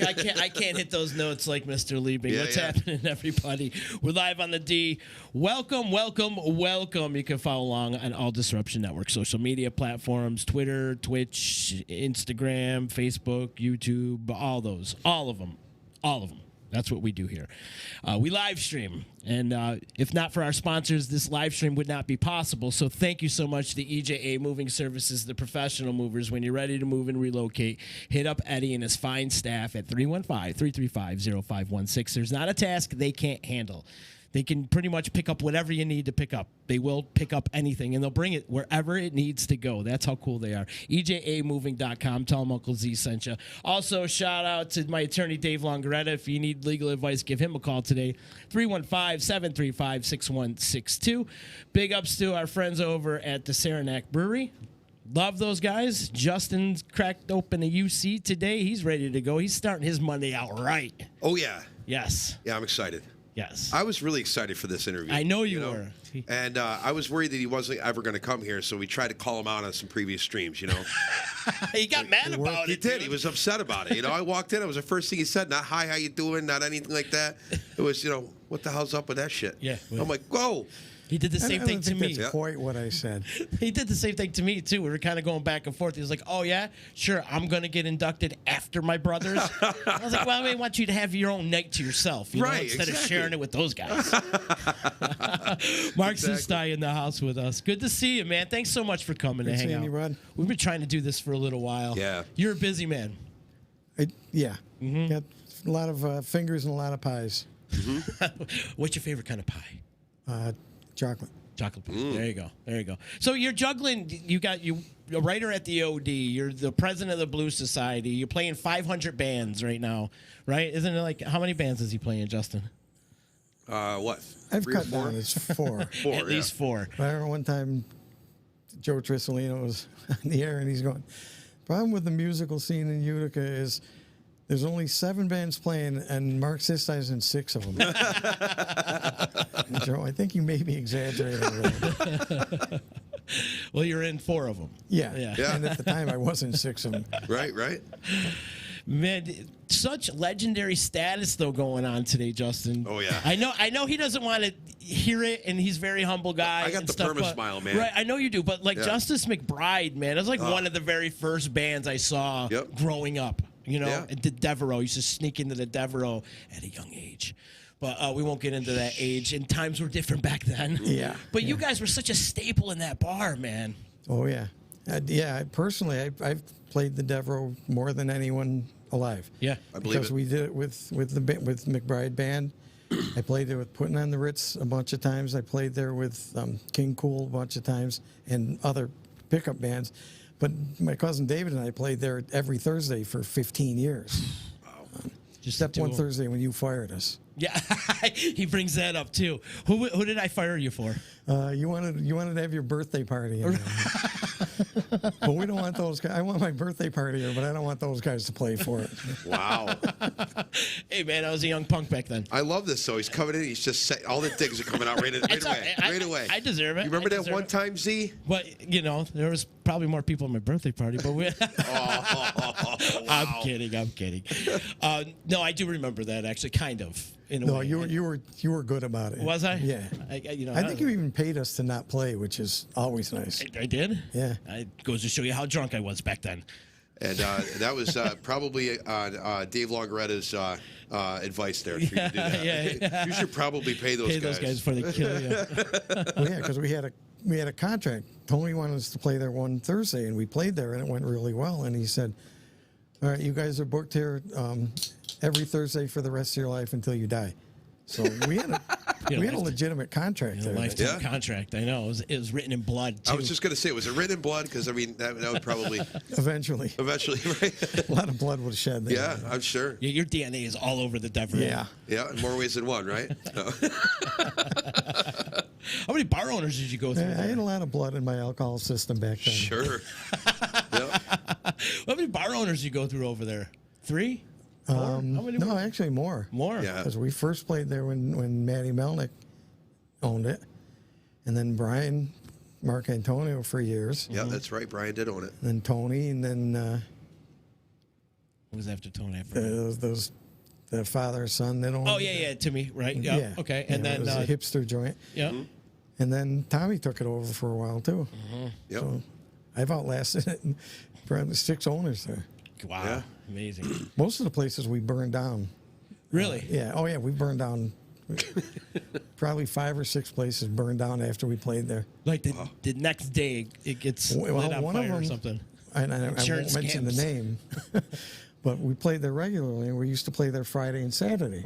I can't hit those notes like Mr. Liebing. Yeah, What's yeah. happening, everybody? We're live on the D. Welcome, welcome, welcome. You can follow along on all Disruption Network social media platforms: Twitter, Twitch, Instagram, Facebook, YouTube, all of them. That's what we do here. We live stream, and if not for our sponsors, this live stream would not be possible. So thank you so much to the EJA Moving Services, the professional movers. When you're ready to move and relocate, hit up Eddie and his fine staff at 315-335-0516. There's not a task they can't handle. They can pretty much pick up whatever you need to pick up. They will pick up anything, and they'll bring it wherever it needs to go. That's how cool they are. EJAmoving.com. Tell them Uncle Z sent you. Also, shout out to my attorney, Dave Longaretta. If you need legal advice, give him a call today, 315-735-6162. Big ups to our friends over at the Saranac Brewery. Love those guys. Justin's cracked open a UC today. He's ready to go. He's starting his Monday out right. Oh, yeah. Yes. Yeah, I'm excited. Yes. I was really excited for this interview. I know you were. And I was worried that he wasn't ever going to come here, so we tried to call him out on some previous streams, He got mad about it. He did. Dude. He was upset about it. I walked in. It was the first thing he said. Not, hi, how you doing? Not anything like that. It was, what the hell's up with that shit? Yeah. I'm like, whoa. He did the same thing to me. That's quite what I said. He did the same thing to me, too. We were kind of going back and forth. He was like, oh, yeah? Sure, I'm going to get inducted after my brothers. I was like, well, I want you to have your own night to yourself, instead of sharing it with those guys. Mark Sisti in the house with us. Good to see you, man. Thanks so much for coming to hang out. You, Rod. We've been trying to do this for a little while. Yeah. You're a busy man. Yeah. Mm-hmm. Got a lot of fingers and a lot of pies. Mm-hmm. What's your favorite kind of pie? Chocolate. Chocolate pie. There you go. So you're juggling. You're a writer at the OD. You're the president of the Blues Society. You're playing 500 bands right now, right? Isn't it like how many bands is he playing, Justin? What? I've 3 or cut 4? down. It's 4. At least 4. I remember one time Joe Trissolino was on the air and he's going, problem with the musical scene in Utica is there's only 7 bands playing, and Mark Sisti's in 6 of them. Joe, I think you may be exaggerating a little. Well, you're in 4 of them. Yeah. And at the time, I was in 6 of them. Right. Man, such legendary status though going on today, Justin. Oh yeah. I know he doesn't want to hear it, and he's a very humble guy. I got and the stuff, perma smile, man. Right, I know you do, but Justice McBride, man, it was like one of the very first bands I saw growing up. At the Devereaux. Used to sneak into the Devereaux at a young age. But we won't get into that age, and times were different back then. Yeah. But you guys were such a staple in that bar, man. Oh, yeah. Personally, I've played the Devereaux more than anyone alive. Yeah. I believe because it. we did it with McBride Band. I played there with Putting on the Ritz a bunch of times. I played there with King Cool a bunch of times and other pickup bands. But my cousin David and I played there every Thursday for 15 years. Wow. Except one Thursday when you fired us. Yeah, he brings that up too. Who did I fire you for? You wanted to have your birthday party. But we don't want those guys. I want my birthday party here, but I don't want those guys to play for it. Wow. Hey, man, I was a young punk back then. I love this, though. He's coming in. He's just all the digs are coming out right away. Right away. I deserve it. You remember that one time, Z? But, there was probably more people at my birthday party. But Wow. I'm kidding. No, I do remember that, actually, kind of. In a way. you were good about it. Was I? Yeah. I think you even paid us to not play, which is always nice. I did? Yeah. It goes to show you how drunk I was back then. And that was probably Dave Longaretta's advice there for you to do that. Yeah. You should probably pay those guys. Before they kill you. Well, yeah, because we had a contract. Tony wanted us to play there one Thursday, and we played there, and it went really well. And he said, all right, you guys are booked here every Thursday for the rest of your life until you die. So we had a legitimate contract there. A lifetime contract, I know. It was written in blood, too. I was just going to say, was it written in blood? Because, that would probably... Eventually, right? A lot of blood was shed there. Yeah, I'm sure. Yeah, your DNA is all over the Devereaux. Yeah, in more ways than one, right? How many bar owners did you go through? I had a lot of blood in my alcohol system back then. Sure. How many bar owners did you go through over there? 3? 4? How many no, actually more. More? Yeah. Because we first played there when Matty Melnick owned it. And then Brian, Mark Antonio for years. Yeah, that's right. Brian did own it. And then Tony, and then What was after Tony? I forgot. Those the father and son. They don't. Oh yeah, Timmy, right? Yeah. Okay, and then it was a hipster joint. yeah. And then Tommy took it over for a while too. Yep. So I've outlasted it. And probably 6 owners there. Wow, Yeah. amazing. Most of the places we burned down. Really? Yeah. Oh yeah, we burned down. Probably 5 or 6 places burned down after we played there. Like the next day, it gets lit on one of fire or them- something. And I Insurance won't mention the scams. name, but we played there regularly, and we used to play there Friday and Saturday.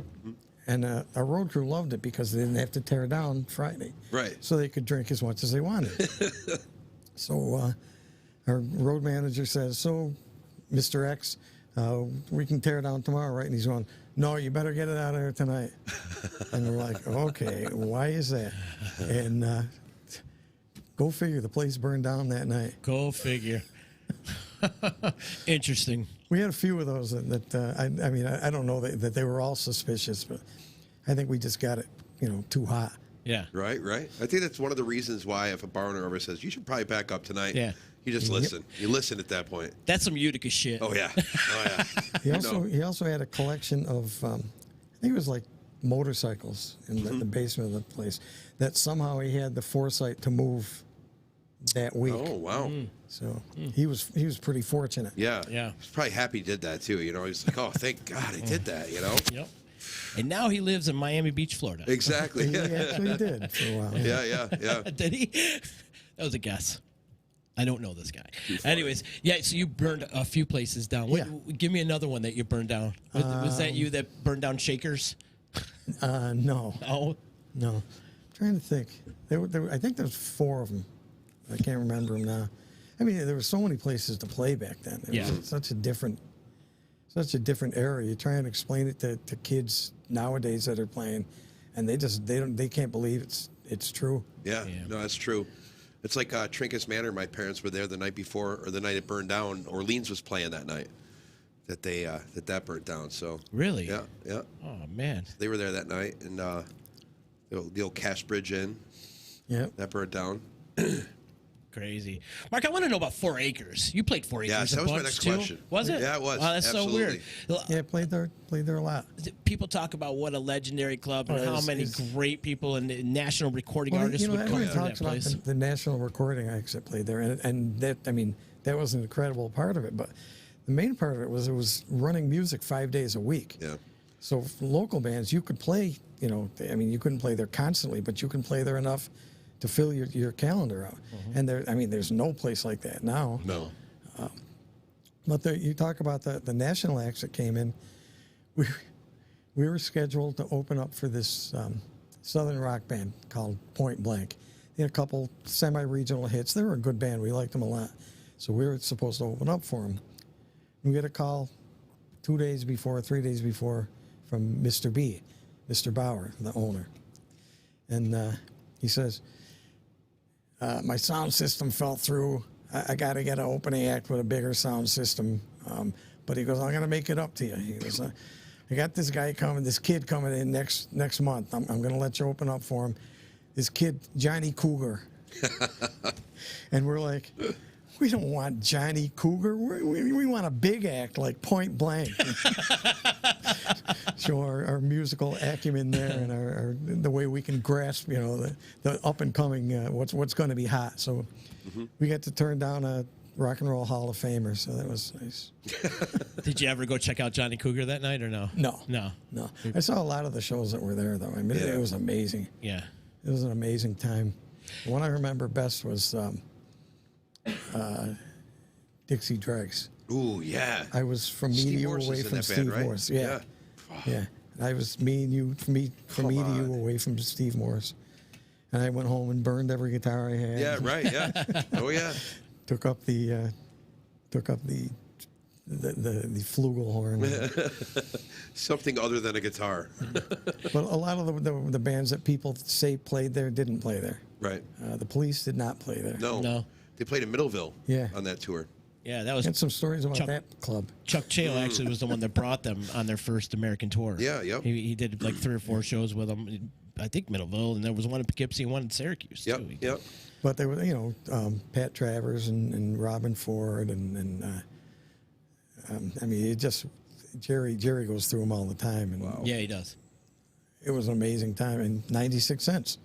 And our road crew loved it because they didn't have to tear down Friday. Right. So they could drink as much as they wanted. So our road manager says, "So, Mr. X, we can tear it down tomorrow, right?" And he's going, "No, you better get it out of there tonight." And we're like, "Okay, why is that?" And go figure, the place burned down that night. Go figure. Interesting. We had a few of those I mean, I don't know that they were all suspicious, but I think we just got it, too hot. Yeah. Right. I think that's one of the reasons why if a bar owner ever says, you should probably back up tonight, Yeah. you just listen. You listen at that point. That's some Utica shit. Oh, yeah. Oh, yeah. He also had a collection of, I think it was like motorcycles in the basement of the place that somehow he had the foresight to move that week. Oh, wow. So he was pretty fortunate. Yeah. Yeah. He's probably happy he did that, too. He's like, oh, thank God he did that, Yep. And now he lives in Miami Beach, Florida. Exactly. He actually did for a while. Yeah. Did he? That was a guess. I don't know this guy. Anyways, yeah, so you burned a few places down. Yeah. Give me another one that you burned down. Was that you that burned down Shakers? No. Oh, No. I'm trying to think. I think there's 4 of them. I can't remember them now. I mean, there were so many places to play back then. It was such a different era. You try and explain it to kids nowadays that are playing, and they can't believe it's true. Yeah. No, that's true. It's like Trinkus Manor. My parents were there the night before, or the night it burned down. Orleans was playing that night that that burnt down. So really? Yeah. Oh, man. They were there that night, and the old Cash Bridge Inn Yeah. that burnt down. Crazy. Mark, I want to know about 4 Acres. You played 4 Acres Yes, a that was my bunch, next too? question. Was it? Yeah, it was. Wow, that's Absolutely. so weird. Yeah, played there a lot. People talk about what a legendary club and Oh, how many great people and national recording artists would come everyone through that talks about place. the national recording acts that played there, and that was an incredible part of it. But the main part of it was running music 5 days a week. Yeah. So local bands, you could play. You couldn't play there constantly, but you can play there enough to fill your calendar out. And there's no place like that now. No. But you talk about the national acts that came in. We were scheduled to open up for this southern rock band called Point Blank. They had a couple semi-regional hits. They were a good band. We liked them a lot. So we were supposed to open up for them. We get a call 3 days before from Mr. B, Mr. Bauer, the owner. And he says, my sound system fell through. I got to get an opening act with a bigger sound system. But he goes, I'm going to make it up to you. He goes, I got this kid coming in next month. I'm going to let you open up for him. This kid, Johnny Cougar. And we're like, we don't want Johnny Cougar. We want a big act like Point Blank. Show our musical acumen there and the way we can grasp, the up and coming, what's going to be hot. So we got to turn down a Rock and Roll Hall of Famer. So that was nice. Did you ever go check out Johnny Cougar that night or no? No. I saw a lot of the shows that were there though. I mean, it was amazing. Yeah. It was an amazing time. The one I remember best was Dixie Dregs. Ooh, yeah. I was from Steve Media Morse is away in from that Steve band, right? Morse. Yeah. I was from Media away from Steve Morse. And I went home and burned every guitar I had. Yeah, right. Yeah. Oh, yeah. Took up the flugelhorn. Something other than a guitar. But a lot of the bands that people say played there didn't play there. Right. The Police did not play there. No. They played in Middleville. Yeah. On that tour. Yeah, that was Had some stories about that club. Chuck Chale actually was the one that brought them on their first American tour. Yeah, yep. He did like 3 or 4 shows with them. I think Middleville, and there was one in Poughkeepsie and one in Syracuse. Yep, too. yep. But they were, Pat Travers and Robin Ford and I mean, it just Jerry goes through them all the time, and Yeah, he does. it was an amazing time. And 96 cents,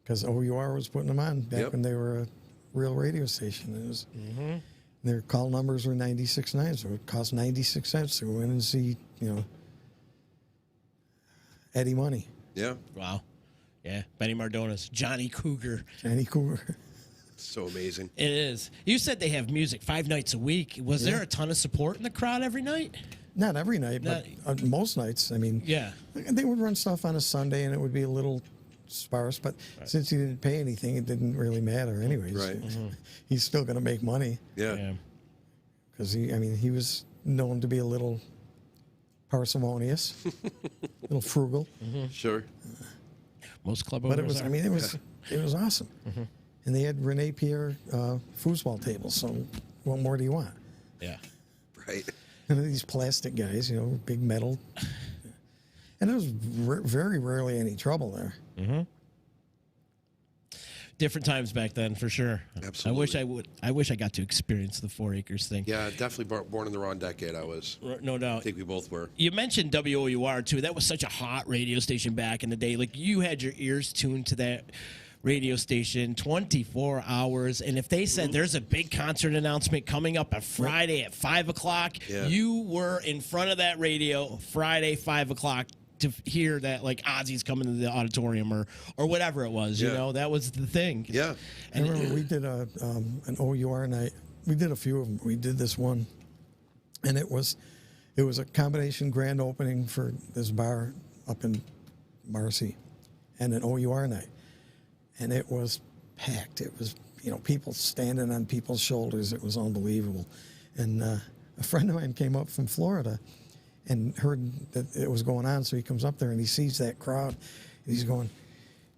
because OUR was putting them on back when they were a real radio station. It was their call numbers were 96.9, so it cost 96 cents to go in and see Eddie Money. Yeah. Wow. Yeah, Benny Mardones, Johnny Cougar. Johnny Cougar. So amazing. It is. You said they have music 5 nights a week. Was there a ton of support in the crowd every night? Not every night, but most nights. I mean, Yeah. they would run stuff on a Sunday, and it would be a little sparse. But since he didn't pay anything, it didn't really matter, anyways. Right. He's still going to make money Yeah. because he was known to be a little parsimonious, a little frugal. Sure. Most club But owners it was. are. It was awesome. And they had Rene Pierre foosball tables. So what more do you want? Yeah. Right. And these plastic guys, big metal. And there was very rarely any trouble there. Different times back then, for sure. Absolutely. I wish I got to experience the 4 acres thing. Yeah, definitely born in the wrong decade. I was. No I doubt. think we both were. You mentioned WOUR too. That was such a hot radio station back in the day. Like, you had your ears tuned to that radio station 24 hours. And if they said there's a big concert announcement coming up on Friday at 5 o'clock, you were in front of that radio Friday, 5 o'clock, to hear that, like, Ozzy's coming to the auditorium or whatever it was. You know, that was the thing. Yeah. And I remember we did an OUR night. We did a few of them. We did this one, and it was a combination grand opening for this bar up in Marcy, and an OUR night, and it was packed. It was people standing on people's shoulders. It was unbelievable, and a friend of mine came up from Florida and heard that it was going on, so he comes up there and he sees that crowd, and he's going,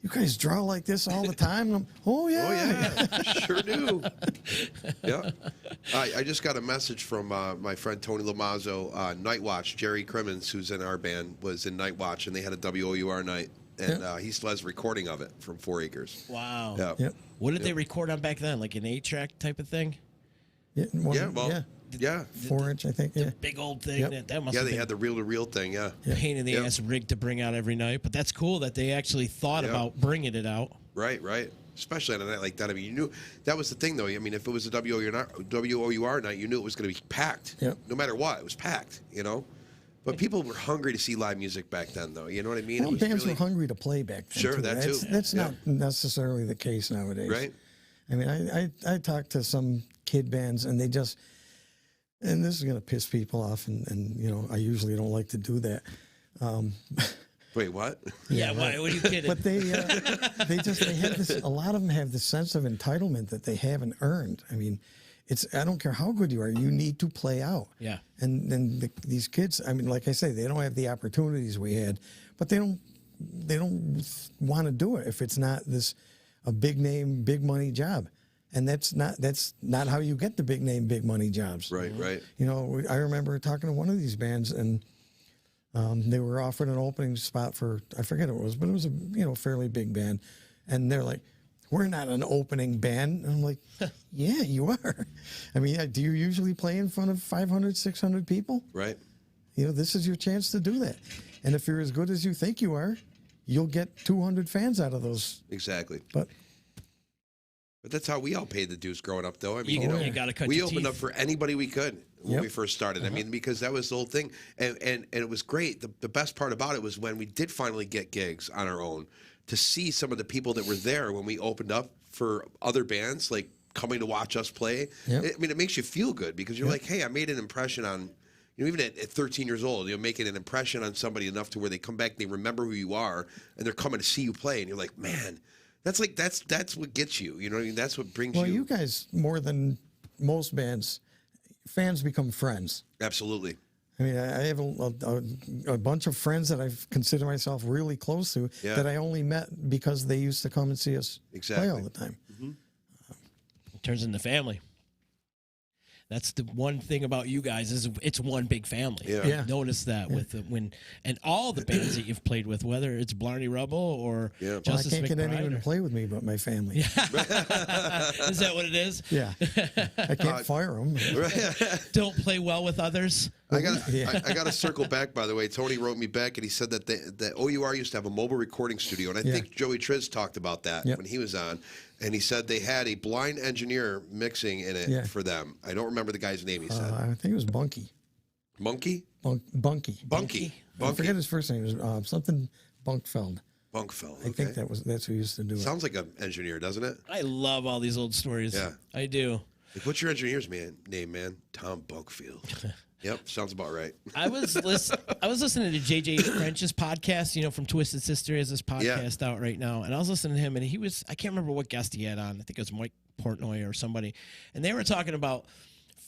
"You guys draw like this all the time?" And I'm, "Oh yeah, Oh yeah, sure do." Yeah, I just got a message from my friend Tony Lamazzo. Night Watch, Jerry Crimmins, who's in our band, was in Night Watch, and they had a WOUR night, and he still has a recording of it from 4 Acres. Wow. Yeah. Yep. What did they record on back then? Like an 8-track type of thing? Yeah, Yeah. 4-inch, I think. Yeah, Big old thing. Yep. That must Yeah, have they been had the reel-to-reel thing. Yeah. a pain in the ass rig to bring out every night. But that's cool that they actually thought about bringing it out. Right. Especially on a night like that. I mean, you knew that was the thing, though. I mean, if it was a WOUR night, you knew it was going to be packed. Yep. No matter what, it was packed. But people were hungry to see live music back then, though. You know what I mean? well, bands were hungry to play back then. Sure, too. that that's, too. That's not necessarily the case nowadays. Right. I mean, I talked to some kid bands, and they just, and this is going to piss people off, and I usually don't like to do that. Wait, what? Yeah, why? What are you kidding? But they have this. A lot of them have this sense of entitlement that they haven't earned. I mean, I don't care how good you are, you need to play out. Yeah. And then these kids, I mean, like I say, they don't have the opportunities we had, but they don't want to do it if it's not a big name, big money job. And that's not how you get the big name, big money jobs. Right. I remember talking to one of these bands, and they were offered an opening spot for, I forget what it was, but it was a fairly big band, and they're like, "We're not an opening band." And I'm like, "Yeah, you are." I mean, do you usually play in front of 500, 600 people? Right. This is your chance to do that. And if you're as good as you think you are, you'll get 200 fans out of those. Exactly. But that's how we all paid the dues growing up, though. I mean, you gotta cut we your opened teeth. up for anybody we could when we first started. I mean, because that was the whole thing, and it was great. The best part about it was when we did finally get gigs on our own, to see some of the people that were there when we opened up for other bands, like coming to watch us play. Yep. I mean, it makes you feel good because you're like, hey, I made an impression on. Even at 13 years old, making an impression on somebody enough to where they come back and they remember who you are, and they're coming to see you play, and you're like, man. That's what gets you. You know what I mean? That's what brings you. Well, you guys, more than most bands, fans become friends. Absolutely. I mean, I have a bunch of friends that I've considered myself really close to that I only met because they used to come and see us play all the time. It turns into family. That's the one thing about you guys is it's one big family. Yeah. Yeah. I've noticed that with and all the bands that you've played with, whether it's Blarney Rubble or Yeah. Well, I Justice can't get McBride anyone or- to play with me but my family. Is that what it is? Yeah. I can't fire them. Don't play well with others. I got to circle back, by the way. Tony wrote me back, and he said that the OUR used to have a mobile recording studio, and I think Joey Triz talked about that when he was on, and he said they had a blind engineer mixing in it for them. I don't remember the guy's name. He said I think it was Bunky. Monkey, Bunky. I forget his first name. It was something Bunkfeld. Bunkfeld. I think that's who used to do it. Sounds like an engineer, doesn't it? I love all these old stories. Yeah. I do. Like, what's your engineer's name, man? Tom Bunkfield. Yep, sounds about right. I was listening to JJ French's podcast, from Twisted Sister. Has this podcast out right now, and I was listening to him, and I can't remember what guest he had on. I think it was Mike Portnoy or somebody, and they were talking about,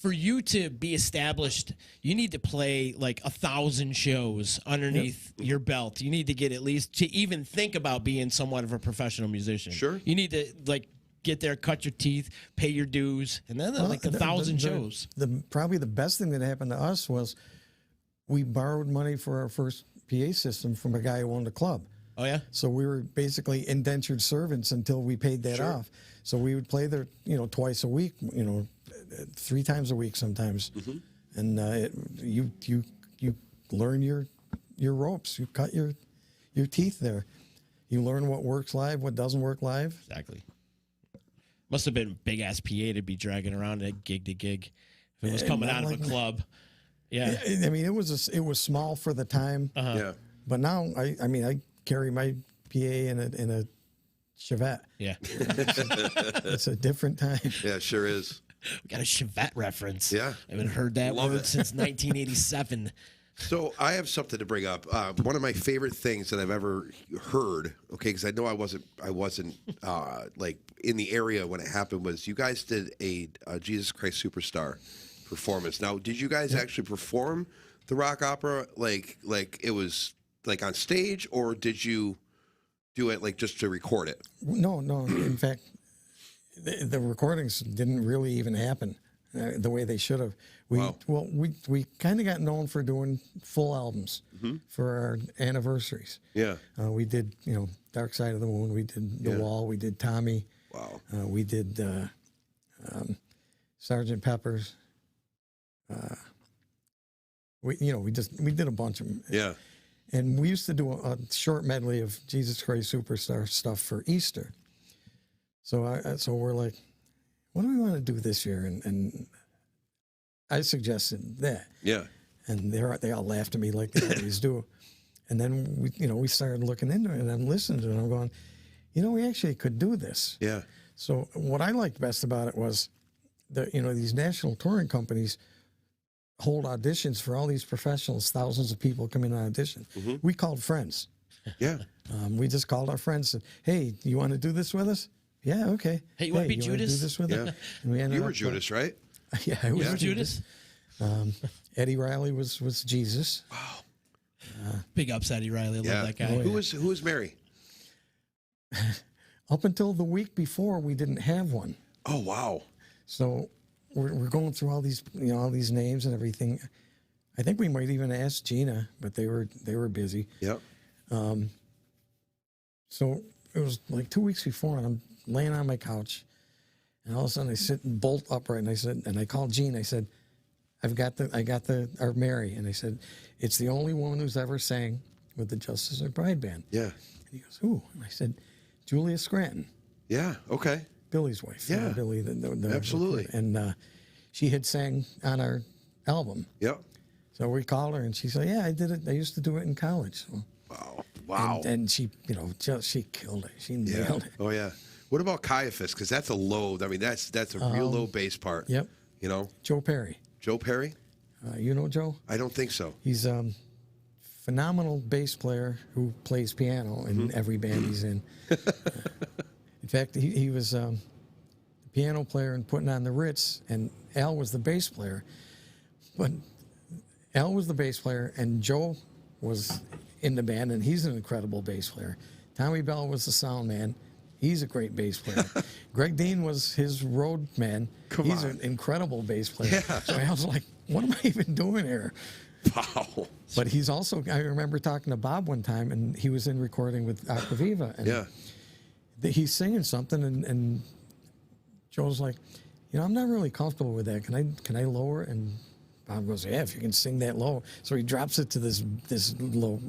for you to be established, you need to play like 1,000 shows underneath your belt. You need to get at least to even think about being somewhat of a professional musician. Sure. You need to get there, cut your teeth, pay your dues, and then 1,000 shows. Probably the best thing that happened to us was we borrowed money for our first PA system from a guy who owned a club. Oh yeah. So we were basically indentured servants until we paid that off. So we would play there, twice a week, 3 times a week sometimes, and you learn your ropes. You cut your teeth there. You learn what works live, what doesn't work live. Exactly. Must have been a big ass PA to be dragging around at gig to gig if it was coming out of a club. Yeah. I mean, it was small for the time. Yeah. But now I carry my PA in a Chevette. Yeah. It's a different time. Yeah, sure is. We got a Chevette reference. Yeah. I haven't heard that Love word it. since 1987. So I have something to bring up. One of my favorite things that I've ever heard, okay, because I know I wasn't like in the area when it happened, was you guys did a Jesus Christ Superstar performance. Now, did you guys actually perform the rock opera like it was like on stage, or did you do it like just to record it? No. In fact, the recordings didn't really even happen the way they should have. We kind of got known for doing full albums for our anniversaries. Yeah. We did, Dark Side of the Moon. We did The Wall. We did Tommy. Wow. We did Sgt. Pepper's. We did a bunch of them. Yeah. And we used to do a short medley of Jesus Christ Superstar stuff for Easter. So so we're like, what do we want to do this year? And I suggested that. Yeah. And they all laughed at me like they always do. And then we started looking into it, and I'm listening to it, and I'm going, we actually could do this. Yeah. So what I liked best about it was these national touring companies hold auditions for all these professionals. Thousands of people come in on audition. We called friends. Yeah. We just called our friends and said, hey, you want to do this with us? Yeah, okay. Hey, you want to be wanna Judas? do this with us? Yeah. And we ended You were up, Judas, right? Yeah, I was You were Judas? Eddie Riley was Jesus. Big ups, Eddie Riley. I Yeah. love that guy. Who was Mary? Up until the week before, we didn't have one. Oh, wow. So we're going through all these all these names and everything. I think we might even ask Gina, but they were busy. Yep. So it was like 2 weeks before, and I'm laying on my couch, and all of a sudden I sit and bolt upright, and I called Gene. I said, I got our Mary, and I said, it's the only woman who's ever sang with the Justice McBride band. Yeah. And he goes, who? And I said, Julia Scranton, Yeah. Okay. Billy's wife. Yeah. Billy. The Absolutely. And she had sang on our album. Yep. So we called her, and she said, yeah, I did it. I used to do it in college. So, Wow. Wow. and she, she killed it. She nailed it. Oh yeah. What about Caiaphas? Because that's a low. I mean, that's a real low bass part. Yep. Joe Perry. Joe Perry? You know Joe? I don't think so. He's a phenomenal bass player who plays piano in every band he's in. In fact, he was the piano player and putting on the Ritz, and Al was the bass player. But Al was the bass player, and Joe was in the band, and he's an incredible bass player. Tommy Bell was the sound man. He's a great bass player. Greg Dean was his road man. He's on. an incredible bass player. Yeah. So I was like, what am I even doing here? Wow. But he's also, I remember talking to Bob one time, and he was in recording with Aquaviva. And Yeah. he's singing something, and Joe's like, I'm not really comfortable with that. Can I lower it? And Bob goes, yeah, if you can sing that low. So he drops it to this low,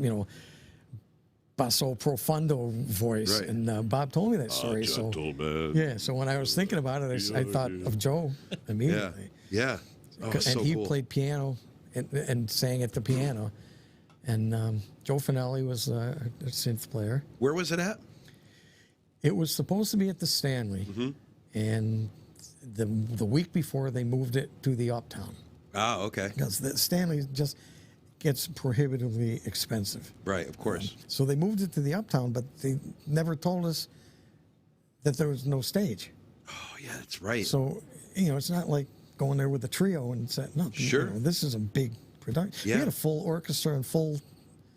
basso profundo voice. Right. And Bob told me that story. Gentleman. So when I was thinking about it, I thought of Joe immediately. Yeah. Oh, And so he cool. played piano and sang at the piano. And Joe Finelli was a synth player. Where was it at? It was supposed to be at the Stanley. And the week before, they moved it to the Uptown. Ah, okay. Because the Stanley just gets prohibitively expensive. Right, of course. So they moved it to the Uptown, but they never told us that there was no stage. Oh, yeah, that's right. So, it's not like going there with a trio and saying, no, Sure. this is a big production. Yeah. We had a full orchestra and full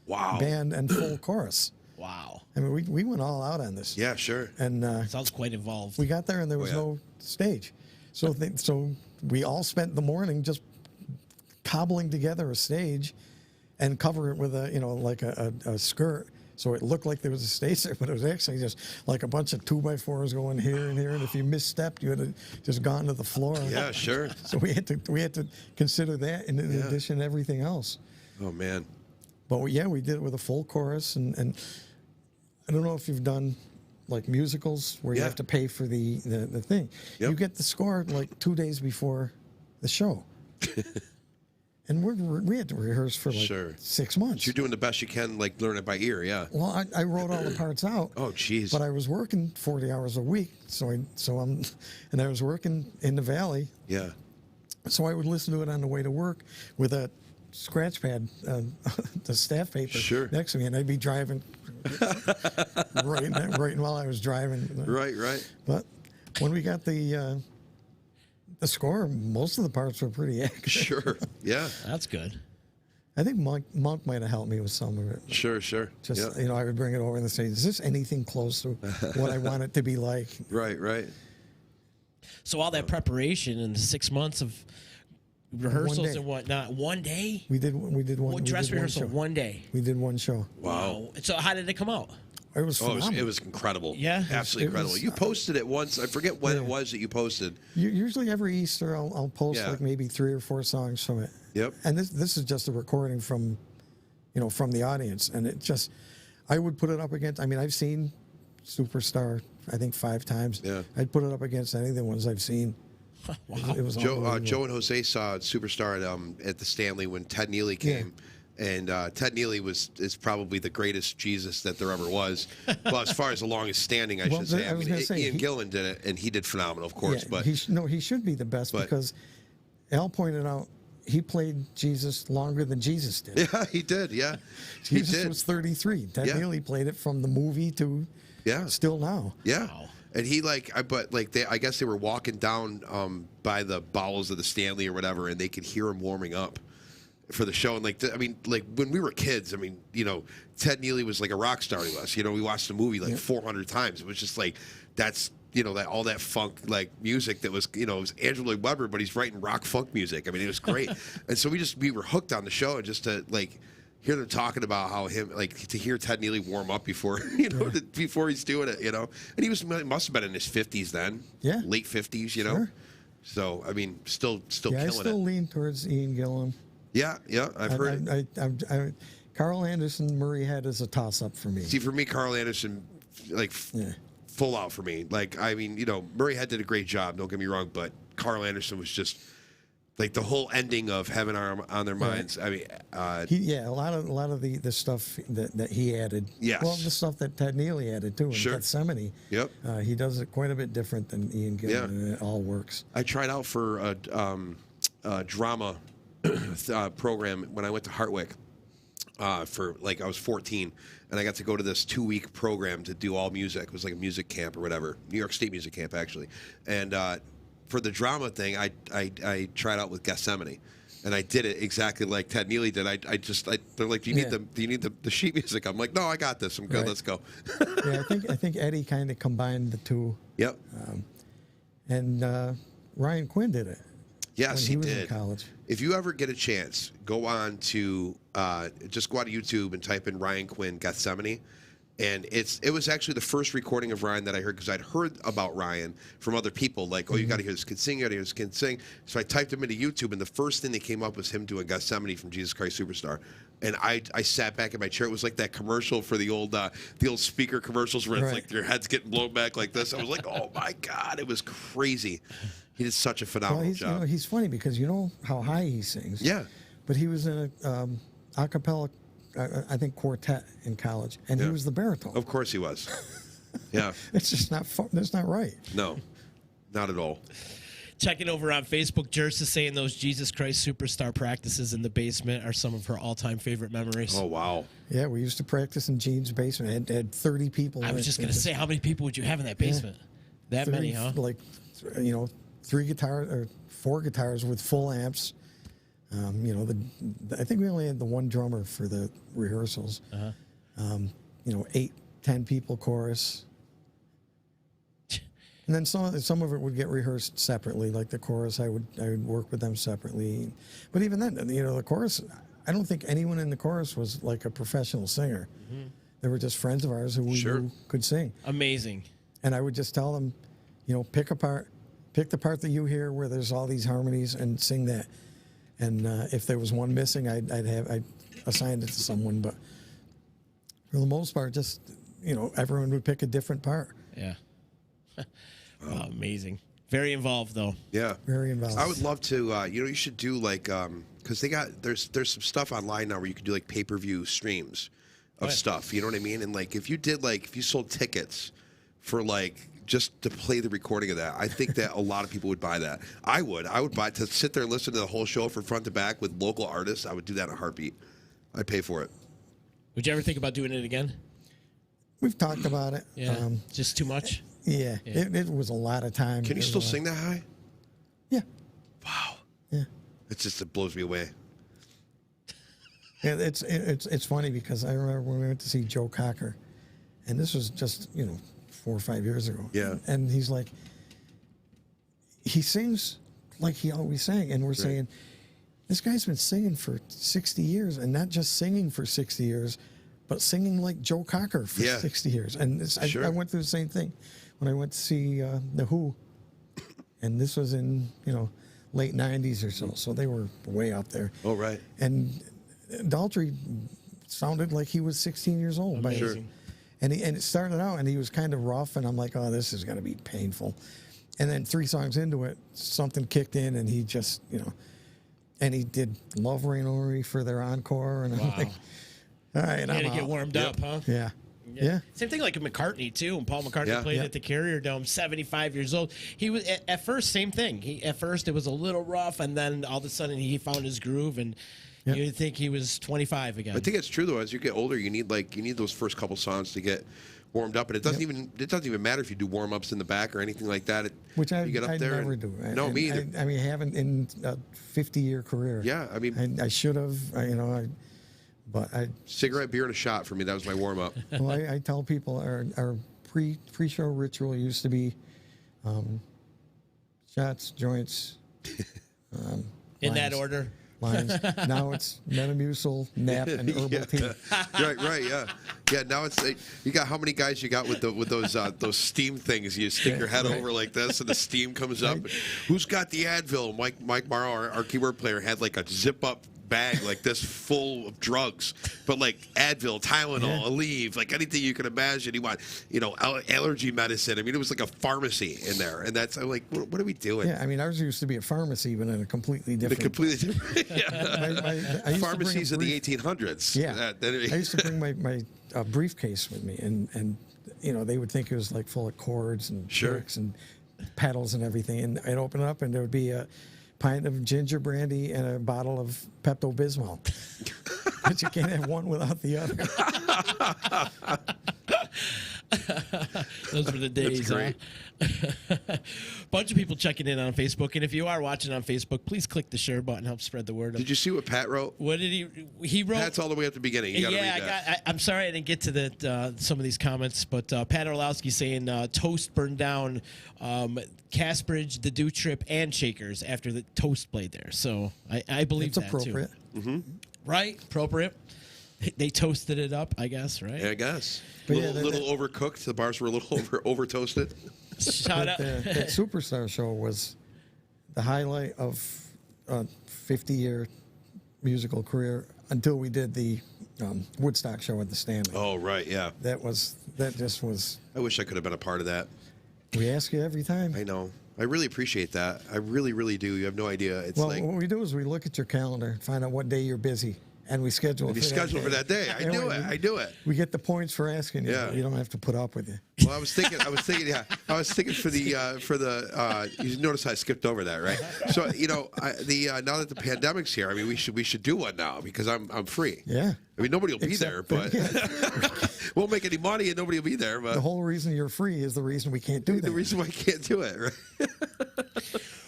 Wow. band and full chorus. Wow. I mean, we went all out on this. Yeah, sure. And Sounds quite involved. we got there and there was yeah. no stage. So so we all spent the morning just cobbling together a stage and cover it with a skirt. So it looked like there was a stage there, but it was actually just like a bunch of 2x4s going here and here. And if you misstepped, you had just gone to the floor. Yeah, sure. So we had to consider that in addition to everything else. Oh, man. But we did it with a full chorus. And I don't know if you've done like musicals where you Yeah. have to pay for the thing. Yep. You get the score like 2 days before the show. And we had to rehearse for like Sure. 6 months. You're doing the best you can, like learn it by ear, yeah. Well, I wrote all the parts out. Oh, jeez. But I was working 40 hours a week, and I was working in the valley, Yeah. so I would listen to it on the way to work with a scratch pad, the staff paper Sure. next to me, and I'd be driving, writing while I was driving. Right. But when we got the score, most of the parts were pretty accurate. Sure. Yeah. That's good. I think Monk might have helped me with some of it. Sure. Just yeah. I would bring it over and say, "Is this anything close to what I want it to be like?" Right. So all that preparation and the 6 months of rehearsals day. and whatnot, one day? We did one. Well, dress we did rehearsal, one show. one day. We did one show. Wow. So how did it come out? It was Oh, phenomenal. it was incredible. Yeah. Absolutely It incredible. was- You posted it once. I forget when Yeah. it was that you posted. Usually every Easter, I'll post Yeah. like maybe 3 or 4 songs from it. Yep. And this is just a recording from the audience, and it just I would put it up against. I mean, I've seen Superstar I think 5 times. Yeah. I'd put it up against any of the ones I've seen. Wow. It was Joe unbelievable. and Jose saw Superstar at the Stanley when Ted Neely came. And Ted Neely is probably the greatest Jesus that there ever was. Well, as far as the longest standing, I Well, should say. I was gonna say, Ian Gillan did it, and he did phenomenal, of course. Yeah, but he should be the best but- because Al pointed out he played Jesus longer than Jesus did. yeah, he did. Yeah, he Jesus did. was 33. Ted Yeah. Neely played it from the movie to Yeah. still now. Yeah. Wow. And he I guess they were walking down by the bowels of the Stanley or whatever, and they could hear him warming up for the show. And when we were kids, Ted Neely was like a rock star to us. We watched the movie 400 times. It was just like that's that all that funk like music that was it was Andrew Lloyd Webber, but he's writing rock funk music. I mean, it was great. And so we were hooked on the show, and just to hear them talking about how to hear Ted Neely warm up before before he's doing it, and he must have been in his 50s then, Yeah. late 50s, Sure. So I mean, still Yeah, I killing still it. lean towards Ian Gillan. Yeah, I've heard it. Carl Anderson, Murray Head is a toss-up for me. See, for me, Carl Anderson, full out for me. Murray Head did a great job. Don't get me wrong, but Carl Anderson was just the whole ending of Heaven on Their Minds. I mean, A lot of the stuff that he added. Yes. Well, the stuff that Ted Neely added too in Sure. Gethsemane. Yep. He does it quite a bit different than Ian Gillan, Yeah. and it all works. I tried out for a drama program when I went to Hartwick. I was 14, and I got to go to this 2-week program to do all music. It was like a music camp or whatever, New York State music camp actually. And for the drama thing, I tried out with Gethsemane, And I did it exactly like Ted Neely did. They're like, do you need the sheet music? I'm like, no, I got this. I'm good. Right. Let's go. Yeah, I think Eddie kind of combined the two. Yep. And Ryan Quinn did it. Yes, when he was did. In college. If you ever get a chance, go on to just go on to YouTube and type in Ryan Quinn Gethsemane. And it was actually the first recording of Ryan that I heard, because I'd heard about Ryan from other people, like, oh, you got to hear this kid sing, you got to hear this kid sing. So I typed him into YouTube, and the first thing that came up was him doing Gethsemane from Jesus Christ Superstar. And I sat back in my chair. It was like that commercial for the old speaker commercials where it's like your head's getting blown back like this. I was like, oh my God, it was crazy. He did such a phenomenal job. You know, he's funny because you know how high he sings. Yeah. But he was in a cappella, I think, quartet in college, and he was the baritone. Of course he was. Yeah. It's just not fun. That's not right. No, not at all. Checking over on Facebook, Jers is saying those Jesus Christ Superstar practices in the basement are some of her all-time favorite memories. Oh, wow. Yeah, we used to practice in Gene's basement. It had 30 people. I was just going to say, how many people would you have in that basement? Yeah. That 30, many, huh? Like, you know, 3 guitars or 4 guitars with full amps. You know, I think we only had the one drummer for the rehearsals. You know, 8, 10 people chorus. And then some of it would get rehearsed separately, like the chorus. I would work with them separately. But even then, you know, the chorus, I don't think anyone in the chorus was like a professional singer. They were just friends of ours who we knew could sing. Amazing. And I would just tell them, you know, pick the part that you hear where there's all these harmonies and sing that. And if there was one missing, I'd assign it to someone. But for the most part, just, you know, everyone would pick a different part. Yeah. Oh, amazing. Very involved, though. Yeah. Very involved. I would love to, you know, you should do like, because there's some stuff online now where you can do like pay-per-view streams of stuff. You know what I mean? And like, if you sold tickets for like, just to play the recording of that, I think that a lot of people would buy that. I would buy to sit there and listen to the whole show from front to back with local artists. I would do that in a heartbeat. I'd pay for it. Would you ever think about doing it again? We've talked about it. Yeah. Just too much? Yeah. It was a lot of time. Can you still sing that high? Yeah. Wow. Yeah. It blows me away. Yeah, it's funny because I remember when we went to see Joe Cocker, and this was just, you know, 4 or 5 years ago. Yeah. And he's like, he sings like he always sang, and we're saying, this guy's been singing for 60 years, and not just singing for 60 years, but singing like Joe Cocker for 60 years. And I went through the same thing when I went to see The Who, and this was in, you know, late 90s or so, so they were way out there. Oh, right. And Daltrey sounded like he was 16 years old. Amazing. And it started out, and he was kind of rough, and I'm like, oh, this is going to be painful. And then 3 songs into it, something kicked in, and he just, you know, and he did Love Rain on Me for their encore, and I'm like, all right, You had to get warmed up, huh? Yeah. Yeah. Same thing like McCartney, too. When Paul McCartney played at the Carrier Dome, 75 years old. He was, at first, same thing. At first, it was a little rough, and then all of a sudden, he found his groove, and you'd think he was 25 again. I think it's true, though. As you get older, you need those first couple songs to get warmed up, and it doesn't even matter if you do warm ups in the back or anything like that. Which I get up there never do. No, me either. I mean, I haven't in a 50-year career. Yeah, I mean, I should have. You know, but cigarette, beer, and a shot for me. That was my warm up. Well, I tell people our pre-show ritual used to be shots, joints. In that order. Lines. Now it's Metamucil, nap, and herbal tea. Right, yeah. Yeah, now it's you got how many guys you got with those steam things? You stick your head over like this, and the steam comes up. Who's got the Advil? Mike Morrow, our keyboard player, had like a zip up bag like this full of drugs, but like Advil, Tylenol, Aleve, like anything you can imagine. You want, you know, allergy medicine. I mean, it was like a pharmacy in there, and I'm like, what are we doing? Yeah, I mean, ours used to be a pharmacy, but in a completely different. I pharmacies in the 1800s. Yeah, I used to bring my briefcase with me, and you know, they would think it was like full of cords and tricks and pedals and everything, and I'd open it up, and there would be a pint of ginger brandy and a bottle of Pepto-Bismol. But you can't have one without the other. Those were the days, huh? Bunch of people checking in on Facebook, and if you are watching on Facebook, please click the share button. Help spread the word. Did you see what Pat wrote? What did he wrote? Pat's all the way at the beginning. You gotta read that. I'm sorry I didn't get to some of these comments, but Pat Orlowski saying Toast burned down Castbridge, the Dew Trip, and Shakers after the Toast played there. So I believe It's that appropriate. too. Mm-hmm. Right? Appropriate. They toasted it up, I guess, right? Yeah, I guess. But Little overcooked. The bars were a little over toasted. Shout out. That Superstar show was the highlight of a 50-year musical career until we did the Woodstock show at the Stanley. Oh, right, yeah. That just was. I wish I could have been a part of that. We ask you every time. I know. I really appreciate that. I really, really do. You have no idea. It's Well, like what we do is we look at your calendar, find out what day you're busy, and we schedule. you schedule for that day. I do it. I do it. We get the points for asking you. Yeah. You don't have to put up with you. Well, I was thinking, yeah, I was thinking for the. You notice I skipped over that, right? So now that the pandemic's here, I mean, we should do one now because I'm free. Yeah. I mean, nobody will be there, but won't make any money and nobody will be there. But the whole reason you're free is the reason we can't do that. the reason why I can't do it, right?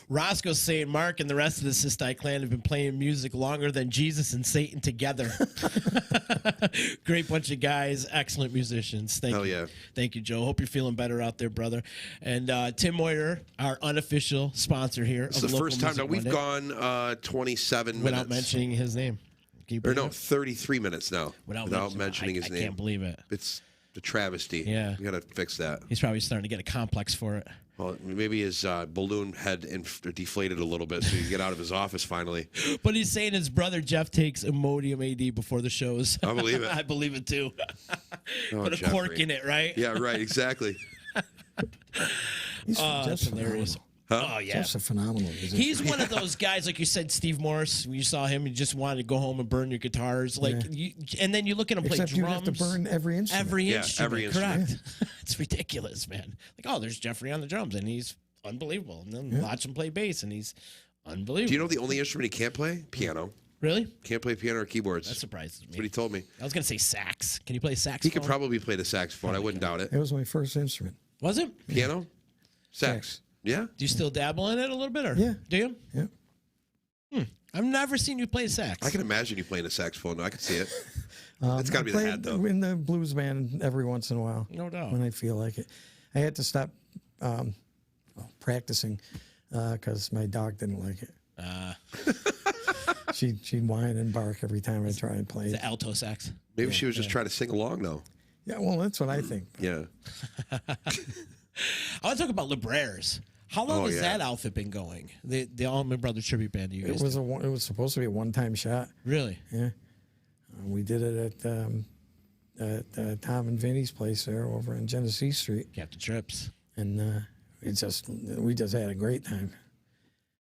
Roscoe's saying Mark and the rest of the Sisti clan have been playing music longer than Jesus and Satan together. Great bunch of guys, excellent musicians. Thank you. Yeah. Thank you, Joe. Hope you're feeling better out there, brother. And Tim Moyer, our unofficial sponsor here. It's the first time now we've gone 27 minutes without mentioning his name. Or no, 33 minutes now without mentioning his name. I can't believe it. It's the travesty. Yeah. We got to fix that. He's probably starting to get a complex for it. Well, maybe his balloon had deflated a little bit so he can get out of his office finally. But he's saying his brother Jeff takes Imodium AD before the shows. I believe it. I believe it too. Oh, Put a Jeffrey. cork in it, right? Yeah, right, exactly. That's hilarious. Huh? Oh, yeah. Jeff's a phenomenal musician. He's one of those guys, like you said, Steve Morris. When you saw him, you just wanted to go home and burn your guitars, and then you look at him Except play you drums. have to burn every instrument. Every instrument, correct? Yeah. It's ridiculous, man. Like, oh, there's Jeffrey on the drums, and he's unbelievable. And then watch him play bass, and he's unbelievable. Do you know the only instrument he can't play? Piano. Really? Can't play piano or keyboards. That surprises me. That's what he told me. I was going to say sax. Can you play saxophone? He could probably play the saxophone. I wouldn't doubt it. It was my first instrument. Was it? Piano? Sax. Yeah? Do you still dabble in it a little bit? Or? Yeah. Do you? Yeah. I've never seen you play sax. I can imagine you playing a saxophone. I can see it. It's got to be the head, though. In the blues band every once in a while. No doubt. When I feel like it. I had to stop practicing because my dog didn't like it. She'd whine and bark every time I try and play it. The alto sax. Maybe she was just trying to sing along, though. Yeah, well, that's what I think. Yeah. I want to talk about Libraires. How long has yeah. that outfit been going? The Allman Brothers tribute band. You guys It was supposed to be a one-time shot. really? Yeah, we did it at Tom and Vinny's place there over on Genesee Street, Captain Trips. and we just had a great time.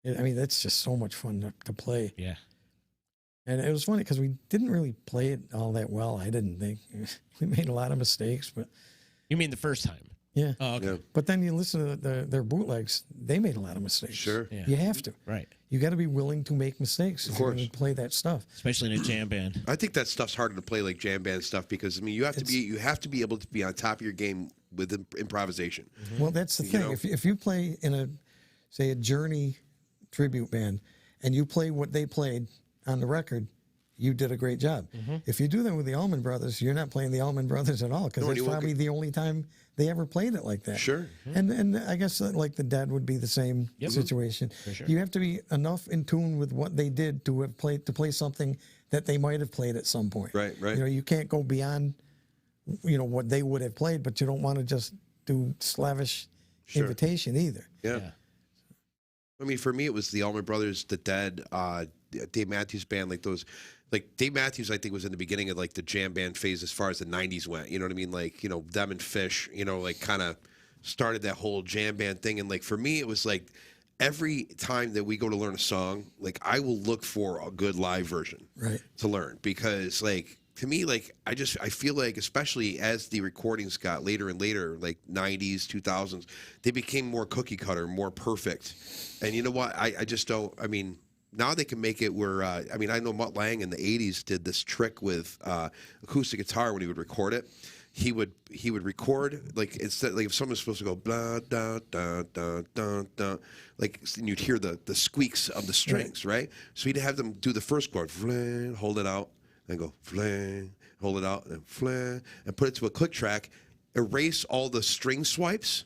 I mean, that's just so much fun to play. Yeah. And it was funny because we didn't really play it all that well. I didn't think we made a lot of mistakes, but You mean the first time? yeah. Oh, okay. Yeah. But then you listen to their bootlegs; they made a lot of mistakes. Sure. Yeah. You have to. Right. You got to be willing to make mistakes if you're course. going to play that stuff. Especially in a jam band. I think that stuff's harder to play like jam band stuff because I mean you have to be able to be on top of your game with improvisation. Well, that's the thing. know? If you play in a Journey tribute band and you play what they played on the record, you did a great job. If you do that with the Allman Brothers, you're not playing the Allman Brothers at all because No, it's you won't probably the only time they ever played it like that. Sure. And I guess like the Dead would be the same situation. sure. You have to be enough in tune with what they did to play something that they might have played at some point. Right, right. You know, you can't go beyond what they would have played, but you don't want to just do slavish invitation either. Yeah. I mean, for me, it was the Allman Brothers, the Dead, Dave Matthews Band, like those. Like Dave Matthews, I think, was in the beginning of like the jam band phase as far as the '90s went. You know what I mean? Like them and Fish. Like kind of started that whole jam band thing. And like for me, it was like every time that we go to learn a song, like I will look for a good live version to learn because like. To me, like I feel like, especially as the recordings got later and later, like '90s, 2000s, they became more cookie cutter, more perfect. And you know what? I just don't. I mean, now they can make it where. I mean, I know Mutt Lange in the '80s did this trick with acoustic guitar when he would record it. he would record like instead like if someone's supposed to go blah da da da da da like and you'd hear the squeaks of the strings, right? So he'd have them do the first chord, fling, hold it out, then go fling, hold it out, and fling, and put it to a click track, erase all the string swipes,